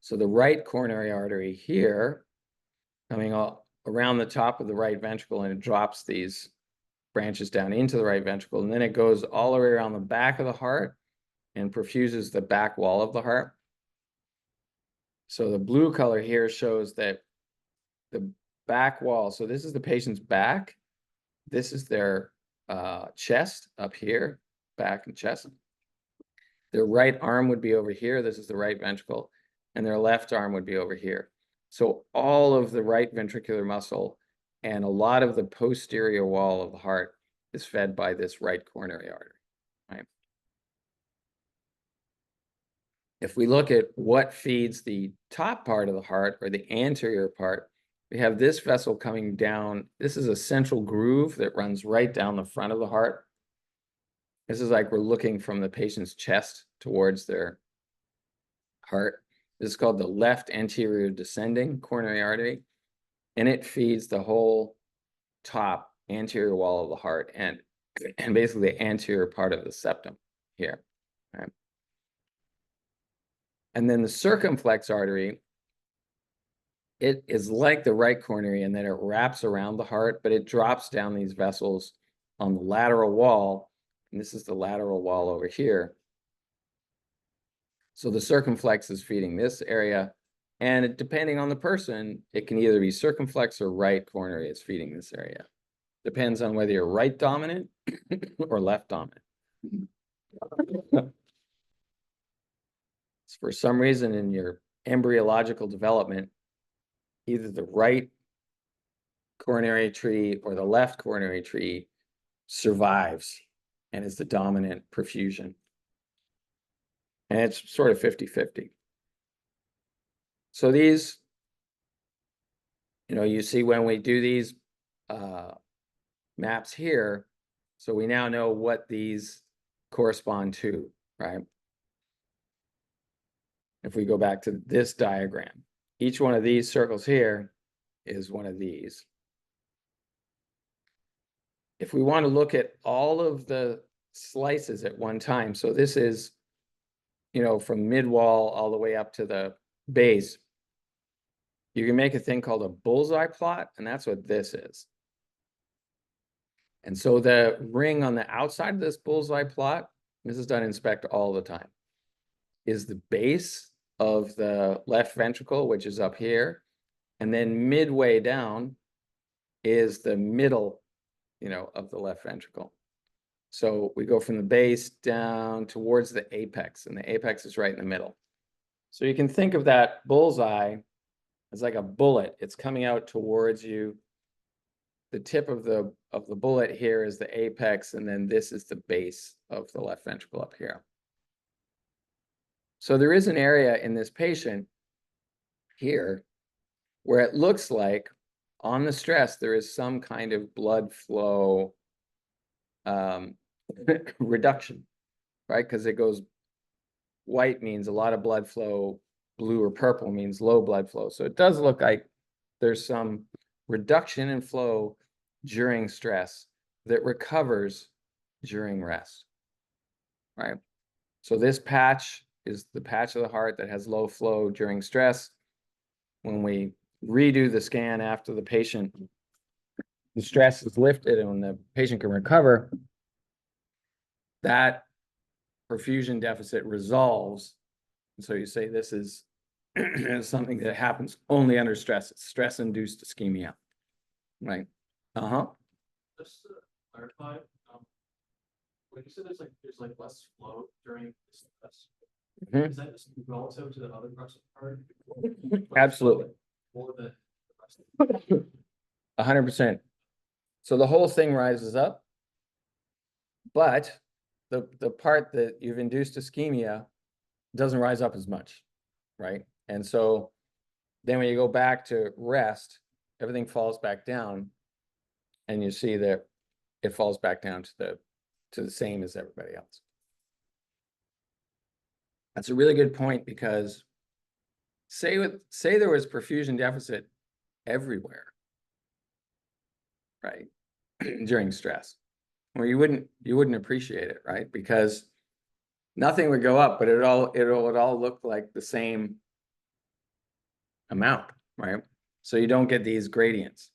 So the right coronary artery here, coming all around the top of the right ventricle, and it drops these branches down into the right ventricle, and then it goes all the way around the back of the heart and perfuses the back wall of the heart. So the blue color here shows that the back wall, so this is the patient's back, this is their chest up here, back and chest. Their right arm would be over here, this is the right ventricle, and their left arm would be over here. So all of the right ventricular muscle and a lot of the posterior wall of the heart is fed by this right coronary artery, right? If we look at what feeds the top part of the heart, or the anterior part, we have this vessel coming down. This is a central groove that runs right down the front of the heart. This is like we're looking from the patient's chest towards their heart. This is called the left anterior descending coronary artery, and it feeds the whole top anterior wall of the heart and basically the anterior part of the septum here. Right? And then the circumflex artery, it is like the right coronary in that it wraps around the heart, but it drops down these vessels on the lateral wall. And this is the lateral wall over here. So the circumflex is feeding this area. And depending on the person, it can either be circumflex or right coronary is feeding this area. Depends on whether you're right dominant or left dominant. For some reason in your embryological development, either the right coronary tree or the left coronary tree survives and is the dominant perfusion. And it's sort of 50-50. So these, you see when we do these maps here, so we now know what these correspond to, right? If we go back to this diagram, each one of these circles here is one of these. If we want to look at all of the slices at one time, so this is, from mid-wall all the way up to the base, you can make a thing called a bullseye plot, and that's what this is. And so the ring on the outside of this bullseye plot, this is done in SPECT all the time, is the base of the left ventricle, which is up here. And then midway down is the middle, of the left ventricle. So we go from the base down towards the apex, and the apex is right in the middle. So you can think of that bullseye as like a bullet. It's coming out towards you. The tip of the bullet here is the apex, and then this is the base of the left ventricle up here. So there is an area in this patient here where it looks like on the stress there is some kind of blood flow reduction, right? Because it goes white means a lot of blood flow, blue or purple means low blood flow. So it does look like there's some reduction in flow during stress that recovers during rest, right? So this patch is the patch of the heart that has low flow during stress. When we redo the scan after the patient, the stress is lifted and when the patient can recover, that perfusion deficit resolves. And so you say this is something that happens only under stress. It's stress-induced ischemia, right?
Just to clarify, when you said there's less flow during this stress, is that just relative to the other parts of the heart?
Absolutely.
More than the rest of the
100%. So the whole thing rises up, But the part that you've induced ischemia doesn't rise up as much, right? And so then when you go back to rest, everything falls back down, and you see that it falls back down to the same as everybody else. That's a really good point, because say there was perfusion deficit everywhere, right? During stress, well, you wouldn't appreciate it, right? Because nothing would go up, but it would all look like the same amount, right? So you don't get these gradients.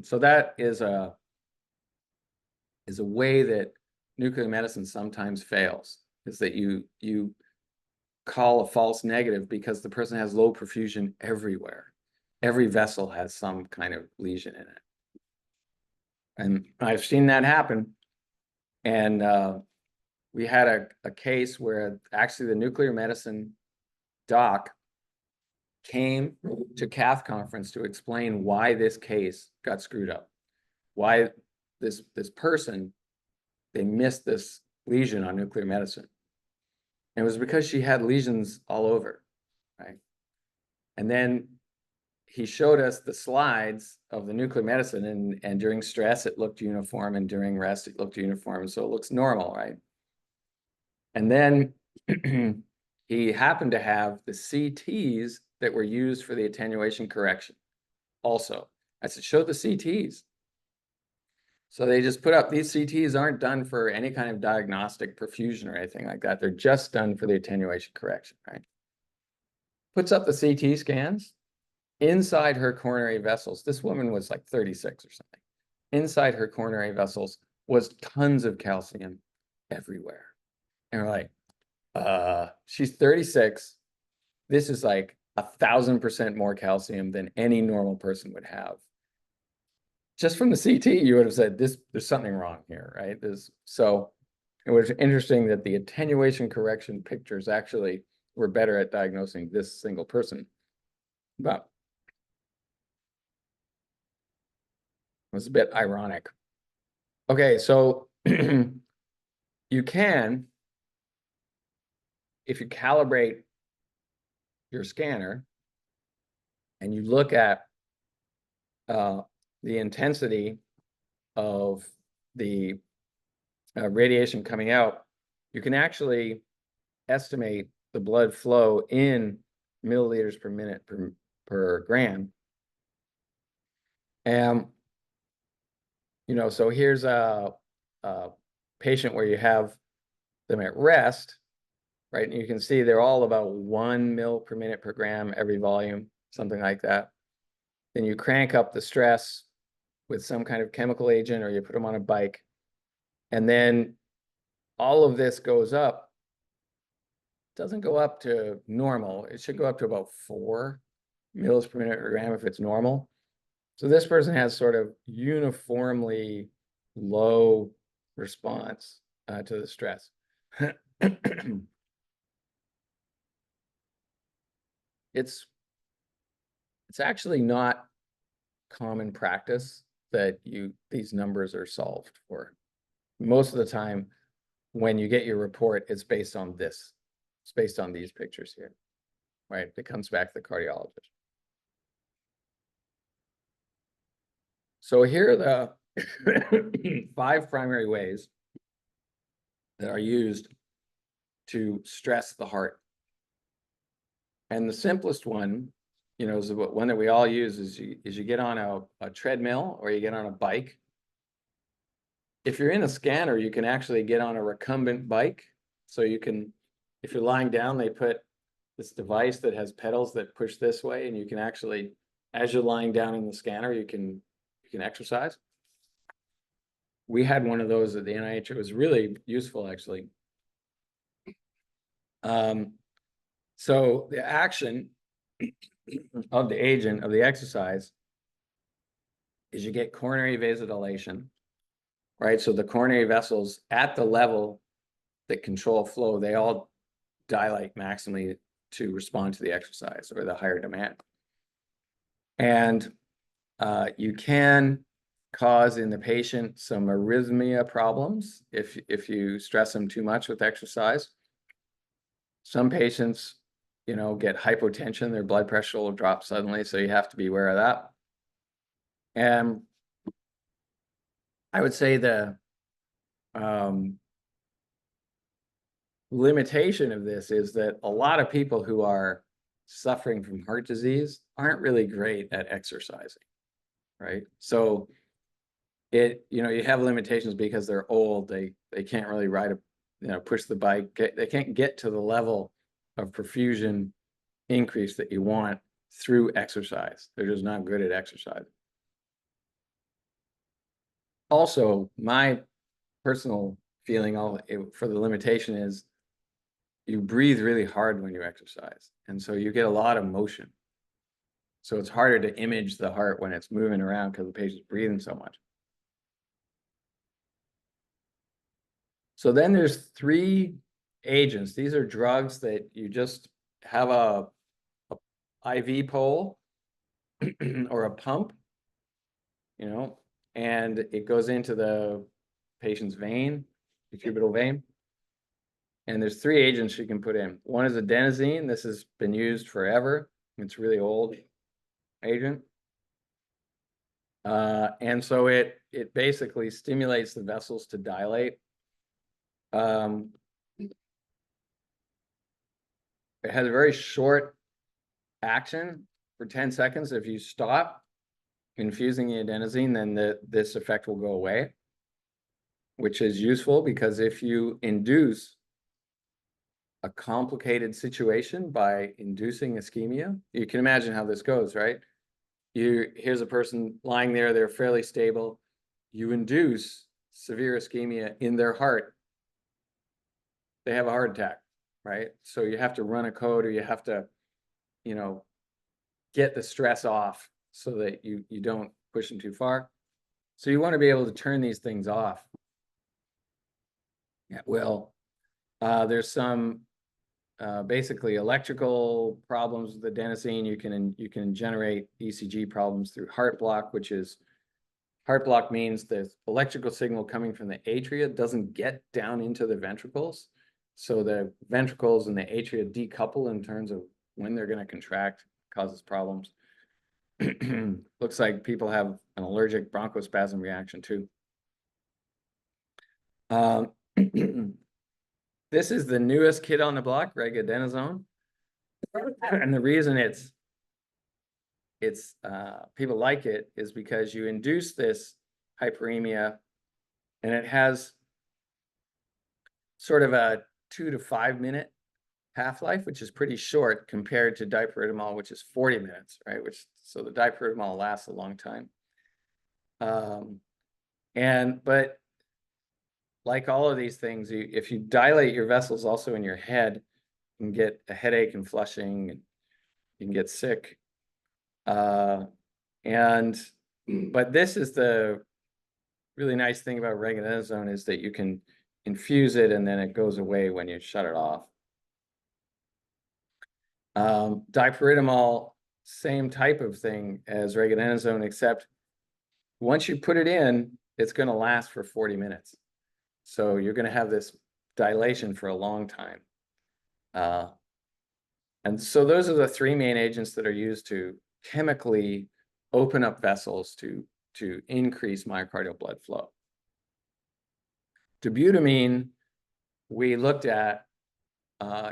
So that is a way that nuclear medicine sometimes fails, is that you call a false negative because the person has low perfusion everywhere. Every vessel has some kind of lesion in it. And I've seen that happen. And we had a case where actually the nuclear medicine doc came to cath conference to explain why this case got screwed up, why this person, they missed this lesion on nuclear medicine. And it was because she had lesions all over, right? And then he showed us the slides of the nuclear medicine, and during stress it looked uniform, and during rest it looked uniform, so it looks normal, right? And then he happened to have the CTs that were used for the attenuation correction also. I said, show the CTs. So they just put up, these CTs aren't done for any kind of diagnostic perfusion or anything like that. They're just done for the attenuation correction, right? Puts up the CT scans. Inside her coronary vessels, this woman was like 36 or something. Inside her coronary vessels was tons of calcium everywhere. And we're like, she's 36. This is like 1,000% more calcium than any normal person would have. Just from the CT, you would have said, there's something wrong here, right? So it was interesting that the attenuation correction pictures actually were better at diagnosing this single person. But it was a bit ironic. Okay, so you can, if you calibrate your scanner and you look at the intensity of the radiation coming out, you can actually estimate the blood flow in milliliters per minute per gram. And, so here's a patient where you have them at rest, right? And you can see they're all about 1 mil per minute per gram every volume, something like that. Then you crank up the stress with some kind of chemical agent, or you put them on a bike. And then all of this goes up. It doesn't go up to normal. It should go up to about 4 mils per minute per gram if it's normal. So this person has sort of uniformly low response to the stress. It's actually not common practice that these numbers are solved for. Most of the time, when you get your report, it's based on this. It's based on these pictures here, right? It comes back to the cardiologist. So here are the 5 primary ways that are used to stress the heart. And the simplest one, is the one that we all use, is you get on a treadmill or you get on a bike. If you're in a scanner, you can actually get on a recumbent bike. So you can, if you're lying down, they put this device that has pedals that push this way, and you can actually, as you're lying down in the scanner, you can exercise. We had one of those at the NIH. It was really useful, actually. So the action of the agent of the exercise is you get coronary vasodilation, right? So the coronary vessels at the level that control flow, they all dilate maximally to respond to the exercise or the higher demand. And you can cause in the patient some arrhythmia problems if you stress them too much with exercise. Some patients, you know, get hypotension, their blood pressure will drop suddenly, so you have to be aware of that. And I would say the limitation of this is that a lot of people who are suffering from heart disease aren't really great at exercising, right? So you know, you have limitations because they're old, they can't really ride push the bike, they can't get to the level of perfusion increase that you want through exercise. They're just not good at exercise. Also, my personal feeling for the limitation is you breathe really hard when you exercise, and so you get a lot of motion. So it's harder to image the heart when it's moving around because the patient's breathing so much. So then there's 3 agents. These are drugs that you just have a IV pole or a pump, you know, and it goes into the patient's vein, the cubital vein. And there's 3 agents you can put in. One is adenosine. This has been used forever. It's a really old agent. And so it basically stimulates the vessels to dilate. It has a very short action for 10 seconds. If you stop infusing the adenosine, then this effect will go away, which is useful because if you induce a complicated situation by inducing ischemia, you can imagine how this goes, right? Here's a person lying there, they're fairly stable. You induce severe ischemia in their heart, they have a heart attack, right? So you have to run a code, or you have to, you know, get the stress off so that you don't push them too far. So you want to be able to turn these things off. Yeah, well, there's some basically electrical problems with adenosine. You can generate ECG problems through heart block, which is heart block means the electrical signal coming from the atria doesn't get down into the ventricles. So the ventricles and the atria decouple in terms of when they're going to contract, causes problems. Looks like people have an allergic bronchospasm reaction too. This is the newest kid on the block, regadenoson. And the reason people like it is because you induce this hyperemia, and it has sort of a 2 to 5 minute half-life, which is pretty short compared to dipyridamol, which is 40 minutes, right? So the dipyridamol lasts a long time. But like all of these things, if you dilate your vessels also in your head, you can get a headache and flushing, and you can get sick. But this is the really nice thing about regadenoson, is that you can infuse it and then it goes away when you shut it off. Dipyridamol, same type of thing as regadenoson, except once you put it in, it's going to last for 40 minutes. So you're going to have this dilation for a long time. And so those are the 3 main agents that are used to chemically open up vessels to increase myocardial blood flow. Dobutamine, we looked at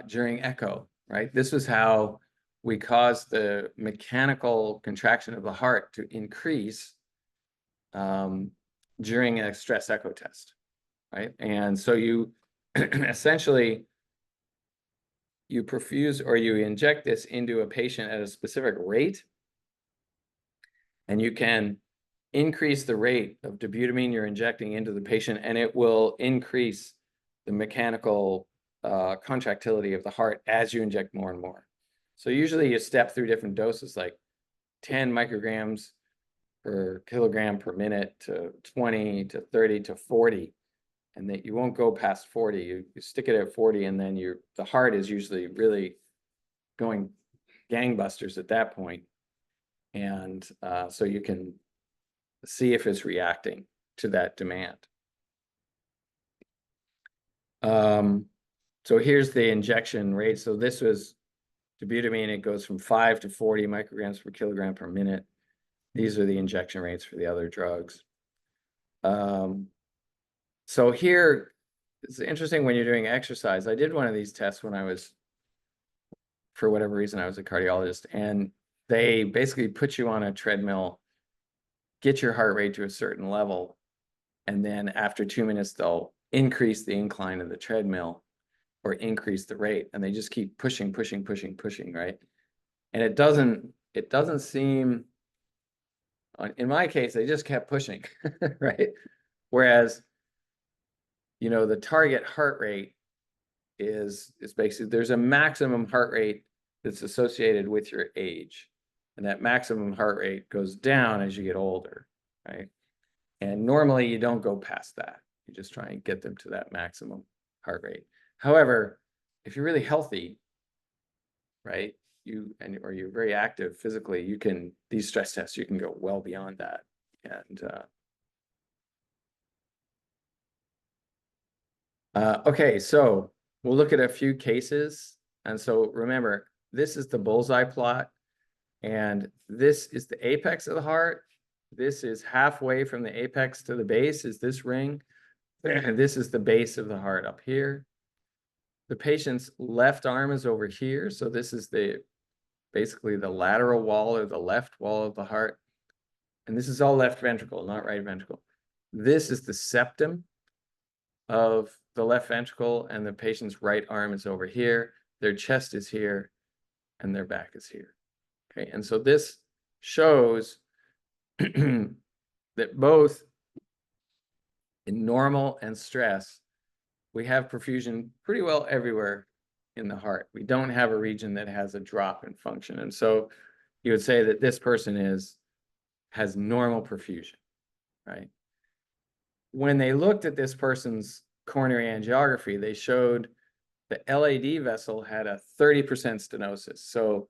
during echo, right? This is how we caused the mechanical contraction of the heart to increase during a stress echo test, right? And so you essentially, you perfuse or you inject this into a patient at a specific rate, and you can increase the rate of dobutamine you're injecting into the patient, and it will increase the mechanical contractility of the heart as you inject more and more. So usually you step through different doses, like 10 micrograms per kilogram per minute to 20 to 30 to 40, and that you won't go past 40. You stick it at 40, and then the heart is usually really going gangbusters at that point. And so you can see if it's reacting to that demand. So here's the injection rate. So this was dobutamine. It goes from 5 to 40 micrograms per kilogram per minute. These are the injection rates for the other drugs. So here, it's interesting when you're doing exercise. I did one of these tests when I was, for whatever reason, I was a cardiologist, and they basically put you on a treadmill, get your heart rate to a certain level, and then after 2 minutes, they'll increase the incline of the treadmill or increase the rate, and they just keep pushing, right? And it doesn't seem, in my case, they just kept pushing, right? Whereas, you know, the target heart rate is basically, there's a maximum heart rate that's associated with your age. And that maximum heart rate goes down as you get older, right? And normally you don't go past that. You just try and get them to that maximum heart rate. However, if you're really healthy, right, or you're very active physically, you can, these stress tests, you can go well beyond that. And okay, so we'll look at a few cases. And so remember, this is the bullseye plot, and this is the apex of the heart. This is halfway from the apex to the base is this ring. And this is the base of the heart up here. The patient's left arm is over here. So this is basically the lateral wall or the left wall of the heart. And this is all left ventricle, not right ventricle. This is the septum of the left ventricle, and the patient's right arm is over here. Their chest is here, and their back is here. Okay, and so this shows that both in normal and stress, we have perfusion pretty well everywhere in the heart. We don't have a region that has a drop in function. And so you would say that this person has normal perfusion, right? When they looked at this person's coronary angiography, they showed the LAD vessel had a 30% stenosis. So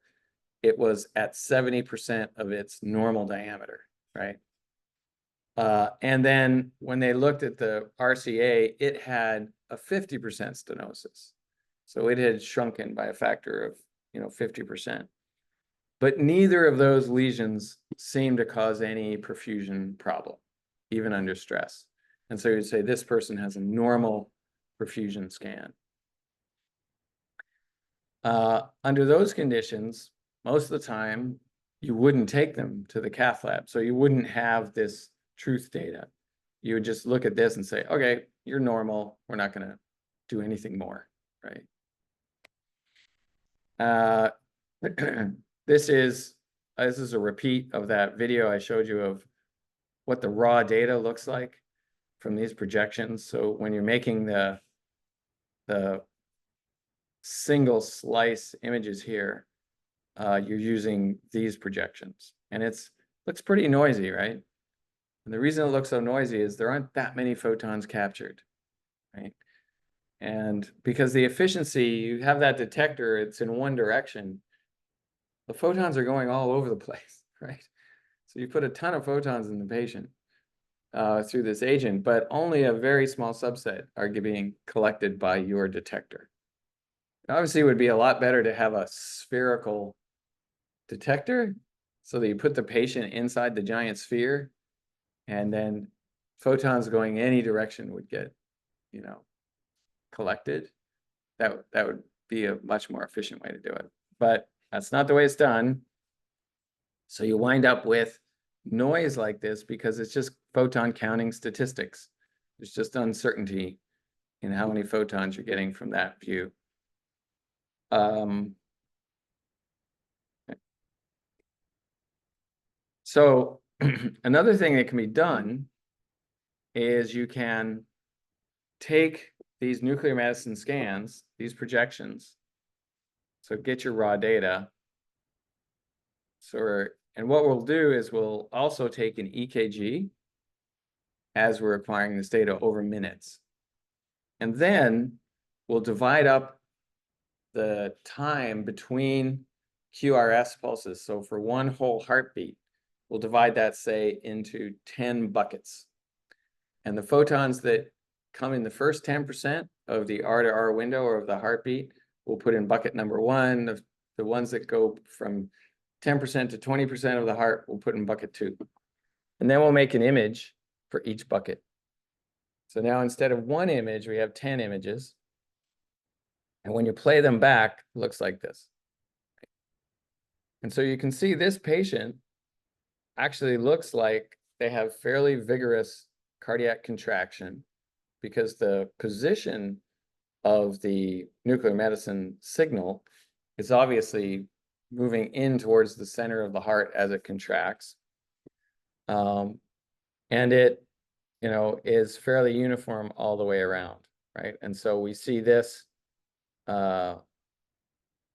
it was at 70% of its normal diameter, right? And then when they looked at the RCA, it had a 50% stenosis. So it had shrunken by a factor of, 50%. But neither of those lesions seemed to cause any perfusion problem, even under stress. And so you'd say this person has a normal perfusion scan. Under those conditions, most of the time, you wouldn't take them to the cath lab. So you wouldn't have this truth data. You would just look at this and say, okay, you're normal. We're not going to do anything more, right? This is a repeat of that video I showed you of what the raw data looks like from these projections. So when you're making the single slice images here, you're using these projections, and looks pretty noisy, right? And the reason it looks so noisy is there aren't that many photons captured, right? And because the efficiency, you have that detector, it's in one direction, the photons are going all over the place, right? So you put a ton of photons in the patient through this agent, but only a very small subset are being collected by your detector. Obviously, it would be a lot better to have a spherical detector so that you put the patient inside the giant sphere, and then photons going any direction would get, collected. That would be a much more efficient way to do it. But that's not the way it's done. So you wind up with noise like this because it's just photon counting statistics. There's just uncertainty in how many photons you're getting from that view. So another thing that can be done is you can take these nuclear medicine scans, these projections, so get your raw data. And what we'll do is we'll also take an EKG as we're acquiring this data over minutes. And then we'll divide up the time between QRS pulses. So for one whole heartbeat, we'll divide that, say, into 10 buckets. And the photons that come in the first 10% of the R to R window or of the heartbeat, we'll put in bucket number 1. The ones that go from 10% to 20% of the heart, we'll put in bucket 2. And then we'll make an image for each bucket. So now instead of 1 image, we have 10 images. And when you play them back, it looks like this. And so you can see this patient actually looks like they have fairly vigorous cardiac contraction because the position of the nuclear medicine signal is obviously moving in towards the center of the heart as it contracts. And it, is fairly uniform all the way around, right? And so we see this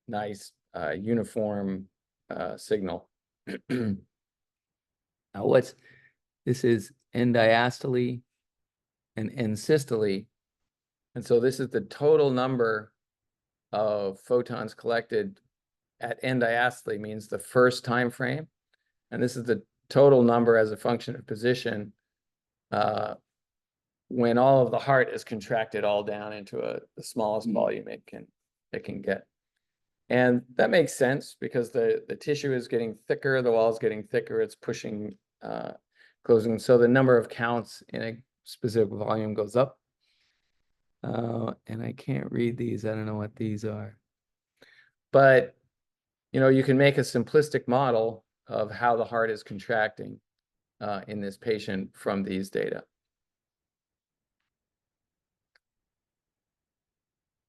nice uniform signal. Now this is end diastole and end systole. And so this is the total number of photons collected at end diastole, means the first time frame. And this is the total number as a function of position when all of the heart is contracted all down into the smallest volume it can get. And that makes sense because the tissue is getting thicker, the wall is getting thicker, it's pushing, closing. So the number of counts in a specific volume goes up. And I can't read these. I don't know what these are. But, you can make a simplistic model of how the heart is contracting in this patient from these data.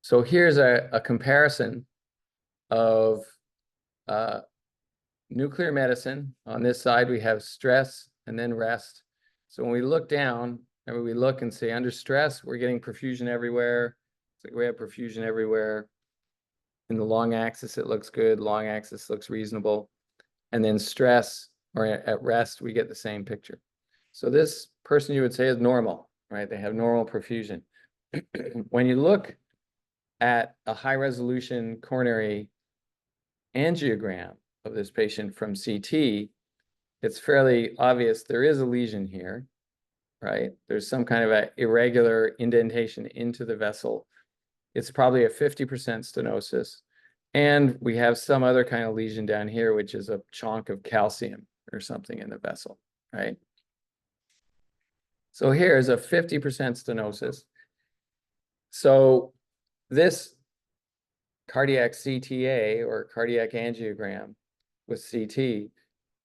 So here's a comparison of nuclear medicine. On this side, we have stress and then rest. So when we look down, and we look and say under stress, we're getting perfusion everywhere. It's like we have perfusion everywhere. In the long axis, it looks good. Long axis looks reasonable. And then stress or at rest, we get the same picture. So this person you would say is normal, right? They have normal perfusion. When you look at a high resolution coronary angiogram of this patient from CT, it's fairly obvious there is a lesion here, right? There's some kind of an irregular indentation into the vessel. It's probably a 50% stenosis. And we have some other kind of lesion down here, which is a chunk of calcium or something in the vessel, right? So here's a 50% stenosis. So this cardiac CTA or cardiac angiogram with CT,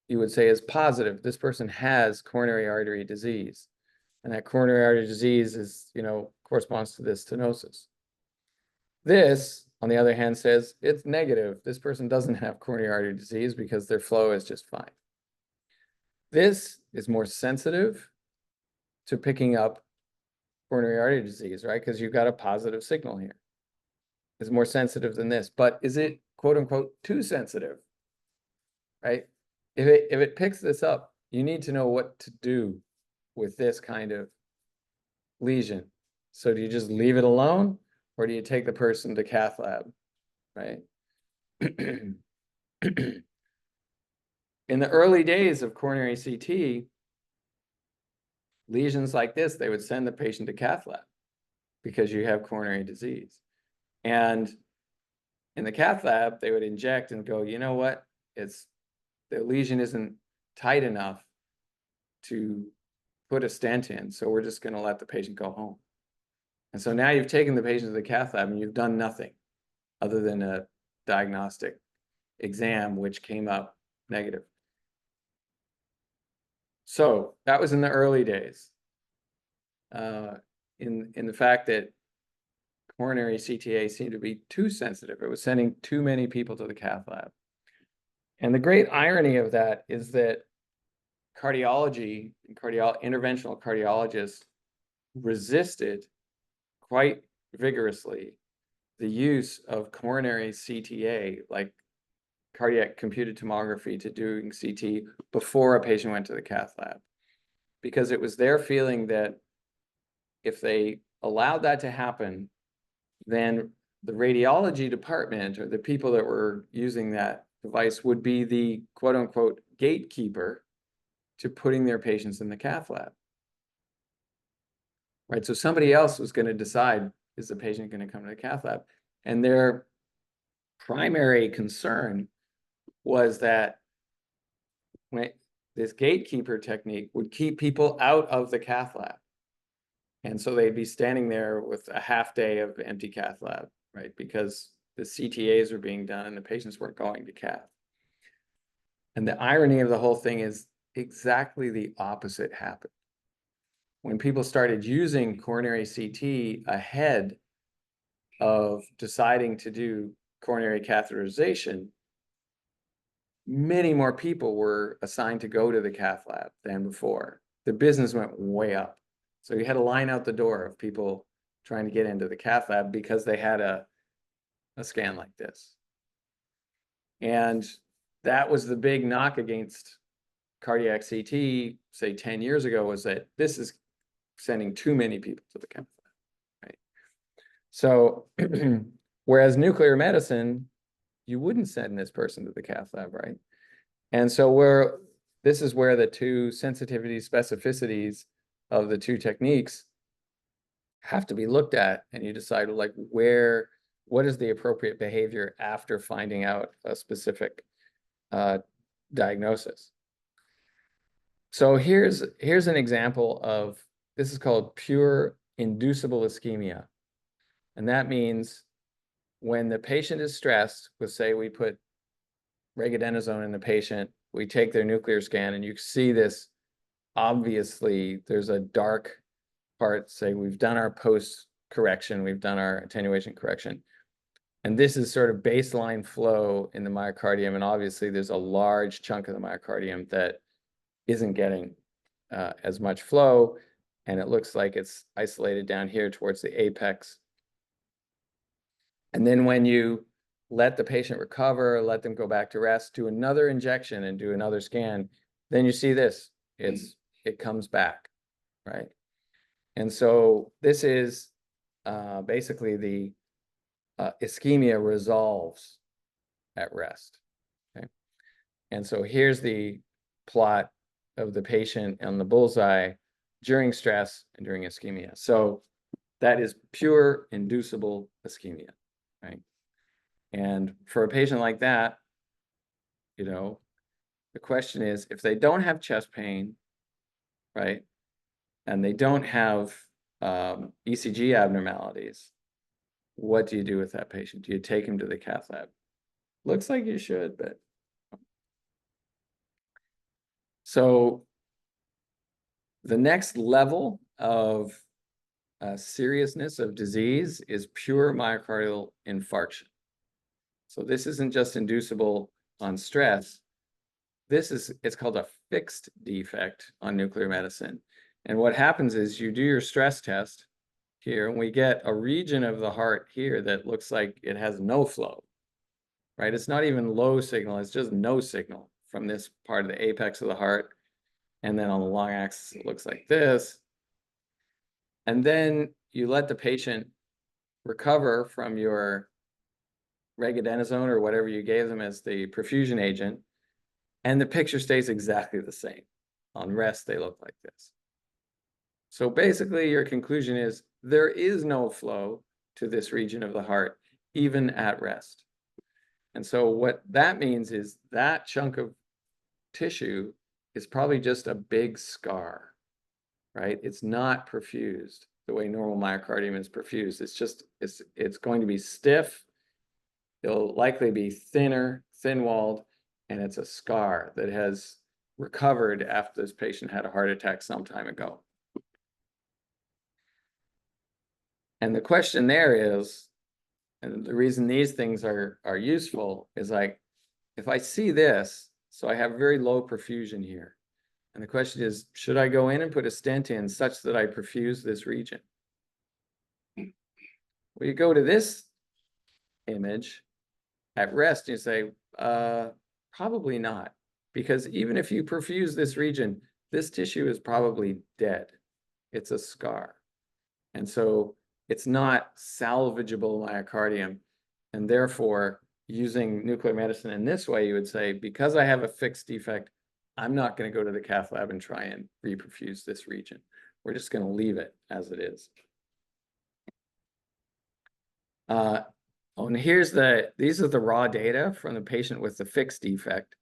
you would say is positive. This person has coronary artery disease. And that coronary artery disease is, corresponds to this stenosis. This, on the other hand, says it's negative. This person doesn't have coronary artery disease because their flow is just fine. This is more sensitive to picking up coronary artery disease, right? Because you've got a positive signal here. It's more sensitive than this, but is it quote unquote too sensitive, right? If it picks this up, you need to know what to do with this kind of lesion. So do you just leave it alone or do you take the person to cath lab, right? In the early days of coronary CT, lesions like this, they would send the patient to cath lab because you have coronary disease. And in the cath lab, they would inject and go, you know what? The lesion isn't tight enough to put a stent in, so we're just going to let the patient go home. And so now you've taken the patient to the cath lab and you've done nothing other than a diagnostic exam, which came up negative. So that was in the early days. In the fact that coronary CTA seemed to be too sensitive. It was sending too many people to the cath lab. And the great irony of that is that cardiology and interventional cardiologists resisted quite vigorously the use of coronary CTA, like cardiac computed tomography, to doing CT before a patient went to the cath lab, because it was their feeling that if they allowed that to happen, then the radiology department or the people that were using that device would be the quote unquote gatekeeper to putting their patients in the cath lab. Right, so somebody else was going to decide, is the patient going to come to the cath lab? And their primary concern was that when this gatekeeper technique would keep people out of the cath lab. And so they'd be standing there with a half day of empty cath lab, right? Because the CTAs were being done and the patients weren't going to cath. And the irony of the whole thing is exactly the opposite happened. When people started using coronary CT ahead of deciding to do coronary catheterization, many more people were assigned to go to the cath lab than before. The business went way up. So you had a line out the door of people trying to get into the cath lab because they had a scan like this. And that was the big knock against cardiac CT, say 10 years ago, was that this is sending too many people to the cath lab, right? So whereas nuclear medicine, you wouldn't send this person to the cath lab, right? And so this is where the two sensitivity specificities of the two techniques have to be looked at, and you decide like what is the appropriate behavior after finding out a specific diagnosis. So here's an example of, this is called pure inducible ischemia. And that means when the patient is stressed, with say we put regadenoson in the patient, we take their nuclear scan and you see this, obviously there's a dark part, say we've done our post correction, we've done our attenuation correction. And this is sort of baseline flow in the myocardium. And obviously there's a large chunk of the myocardium that isn't getting as much flow. And it looks like it's isolated down here towards the apex. And then when you let the patient recover, let them go back to rest, do another injection and do another scan, then you see this, it comes back, right? And so this is basically the ischemia resolves at rest, okay? And so here's the plot of the patient on the bullseye during stress and during ischemia. So that is pure inducible ischemia, right? And for a patient like that, you know, the question is, if they don't have chest pain, right, and they don't have ECG abnormalities, what do you do with that patient? Do you take him to the cath lab? Looks like you should, but. So the next level of seriousness of disease is pure myocardial infarction. So this isn't just inducible on stress. It's called a fixed defect on nuclear medicine. And what happens is you do your stress test here, and we get a region of the heart here that looks like it has no flow, right? It's not even low signal, it's just no signal from this part of the apex of the heart. And then on the long axis, it looks like this. And then you let the patient recover from your regadenoson or whatever you gave them as the perfusion agent, and the picture stays exactly the same. On rest, they look like this. So basically, your conclusion is there is no flow to this region of the heart, even at rest. And so what that means is that chunk of tissue is probably just a big scar, right? It's not perfused the way normal myocardium is perfused. It's just, it's going to be stiff. It'll likely be thinner, thin-walled, and it's a scar that has recovered after this patient had a heart attack some time ago. And the question there is, and the reason these things are useful is like, if I see this, so I have very low perfusion here. And the question is, should I go in and put a stent in such that I perfuse this region? Well, you go to this image at rest, and you say, probably not. Because even if you perfuse this region, this tissue is probably dead. It's a scar. And so it's not salvageable myocardium. And therefore, using nuclear medicine in this way, you would say, because I have a fixed defect, I'm not going to go to the cath lab and try and reperfuse this region. We're just going to leave it as it is. And these are the raw data from the patient with the fixed defect.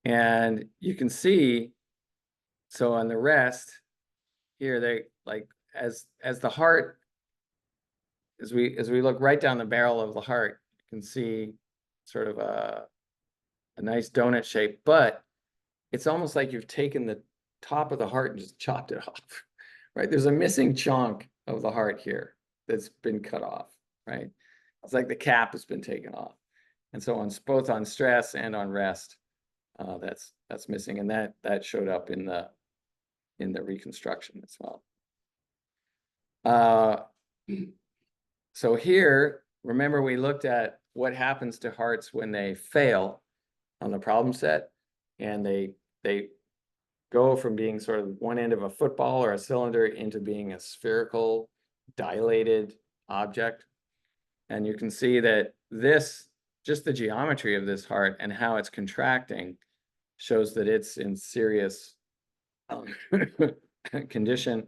And you can see, so on the rest here, they like, as the heart, as we look right down the barrel of the heart, you can see sort of a nice donut shape, but it's almost like you've taken the top of the heart and just chopped it off, right? There's a missing chunk of the heart here that's been cut off, right? It's like the cap has been taken off. And so both on stress and on rest, that's missing. And that showed up in the reconstruction as well. So here, remember we looked at what happens to hearts when they fail on the problem set, and they go from being sort of one end of a football or a cylinder into being a spherical, dilated object. And you can see that just the geometry of this heart and how it's contracting shows that it's in serious condition.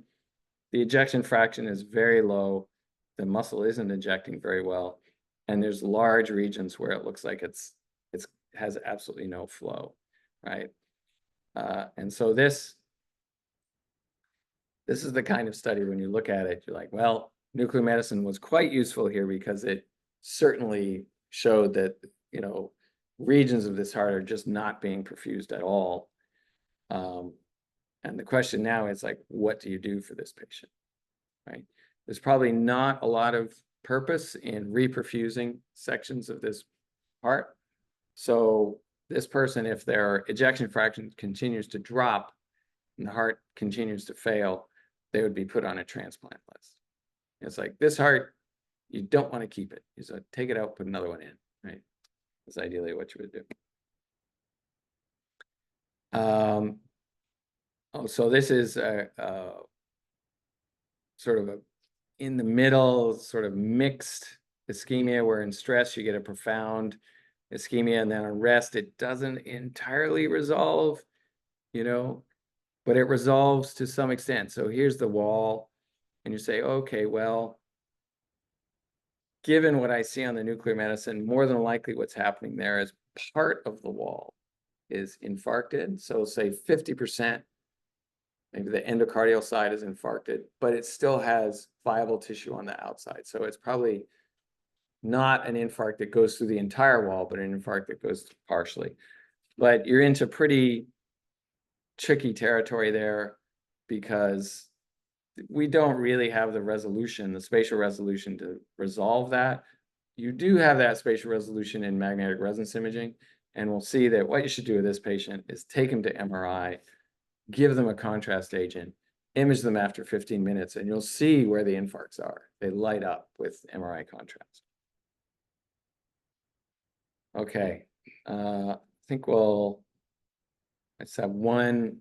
The ejection fraction is very low. The muscle isn't ejecting very well. And there's large regions where it looks like it has absolutely no flow, right? And so this is the kind of study, when you look at it, you're like, well, nuclear medicine was quite useful here because it certainly showed that, regions of this heart are just not being perfused at all. And the question now is like, what do you do for this patient, right? There's probably not a lot of purpose in reperfusing sections of this heart. So this person, if their ejection fraction continues to drop and the heart continues to fail, they would be put on a transplant list. It's like, this heart, you don't want to keep it. You just take it out, put another one in, right? That's ideally what you would do. So this is a sort of in the middle, sort of mixed ischemia, where in stress you get a profound ischemia, and then on rest it doesn't entirely resolve, but it resolves to some extent. So here's the wall, and you say, okay, well, given what I see on the nuclear medicine, more than likely what's happening there is part of the wall is infarcted. So say 50%, maybe the endocardial side is infarcted, but it still has viable tissue on the outside. So it's probably not an infarct that goes through the entire wall, but an infarct that goes partially. But you're into pretty tricky territory there, because we don't really have the resolution, the spatial resolution to resolve that. You do have that spatial resolution in magnetic resonance imaging, and we'll see that what you should do with this patient is take them to MRI, give them a contrast agent, image them after 15 minutes, and you'll see where the infarcts are. They light up with MRI contrast. Okay, I think let's have one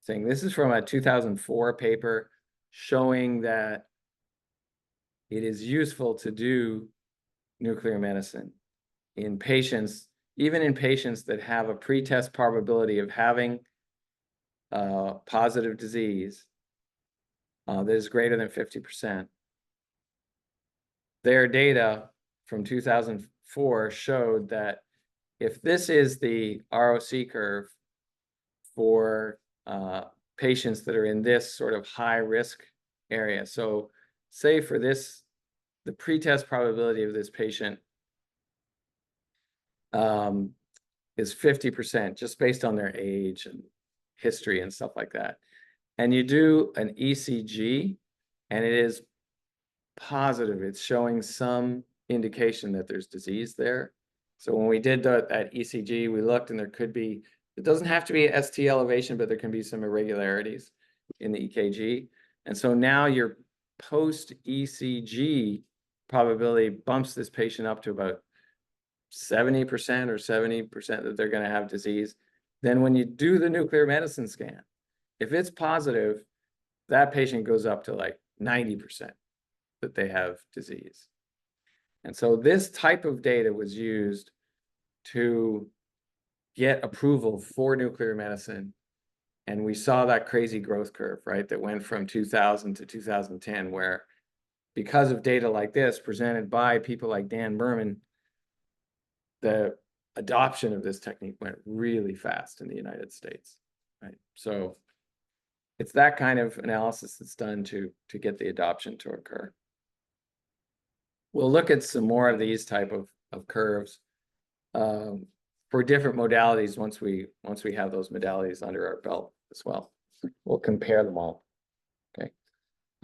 thing. This is from a 2004 paper showing that it is useful to do nuclear medicine in patients, even in patients that have a pretest probability of having positive disease that is greater than 50%. Their data from 2004 showed that if this is the ROC curve for patients that are in this sort of high risk area. So say for this, the pretest probability of this patient is 50%, just based on their age and history and stuff like that. And you do an ECG, and it is positive. It's showing some indication that there's disease there. So when we did that ECG, we looked, and there could be, it doesn't have to be ST elevation, but there can be some irregularities in the EKG. And so now your post-ECG probability bumps this patient up to about 70% or 70% that they're going to have disease. Then when you do the nuclear medicine scan, if it's positive, that patient goes up to like 90% that they have disease. And so this type of data was used to get approval for nuclear medicine. And we saw that crazy growth curve, right? That went from 2000 to 2010, where because of data like this presented by people like Dan Berman, the adoption of this technique went really fast in the United States, right? So it's that kind of analysis that's done to get the adoption to occur. We'll look at some more of these type of curves for different modalities once we have those modalities under our belt as well. We'll compare them all.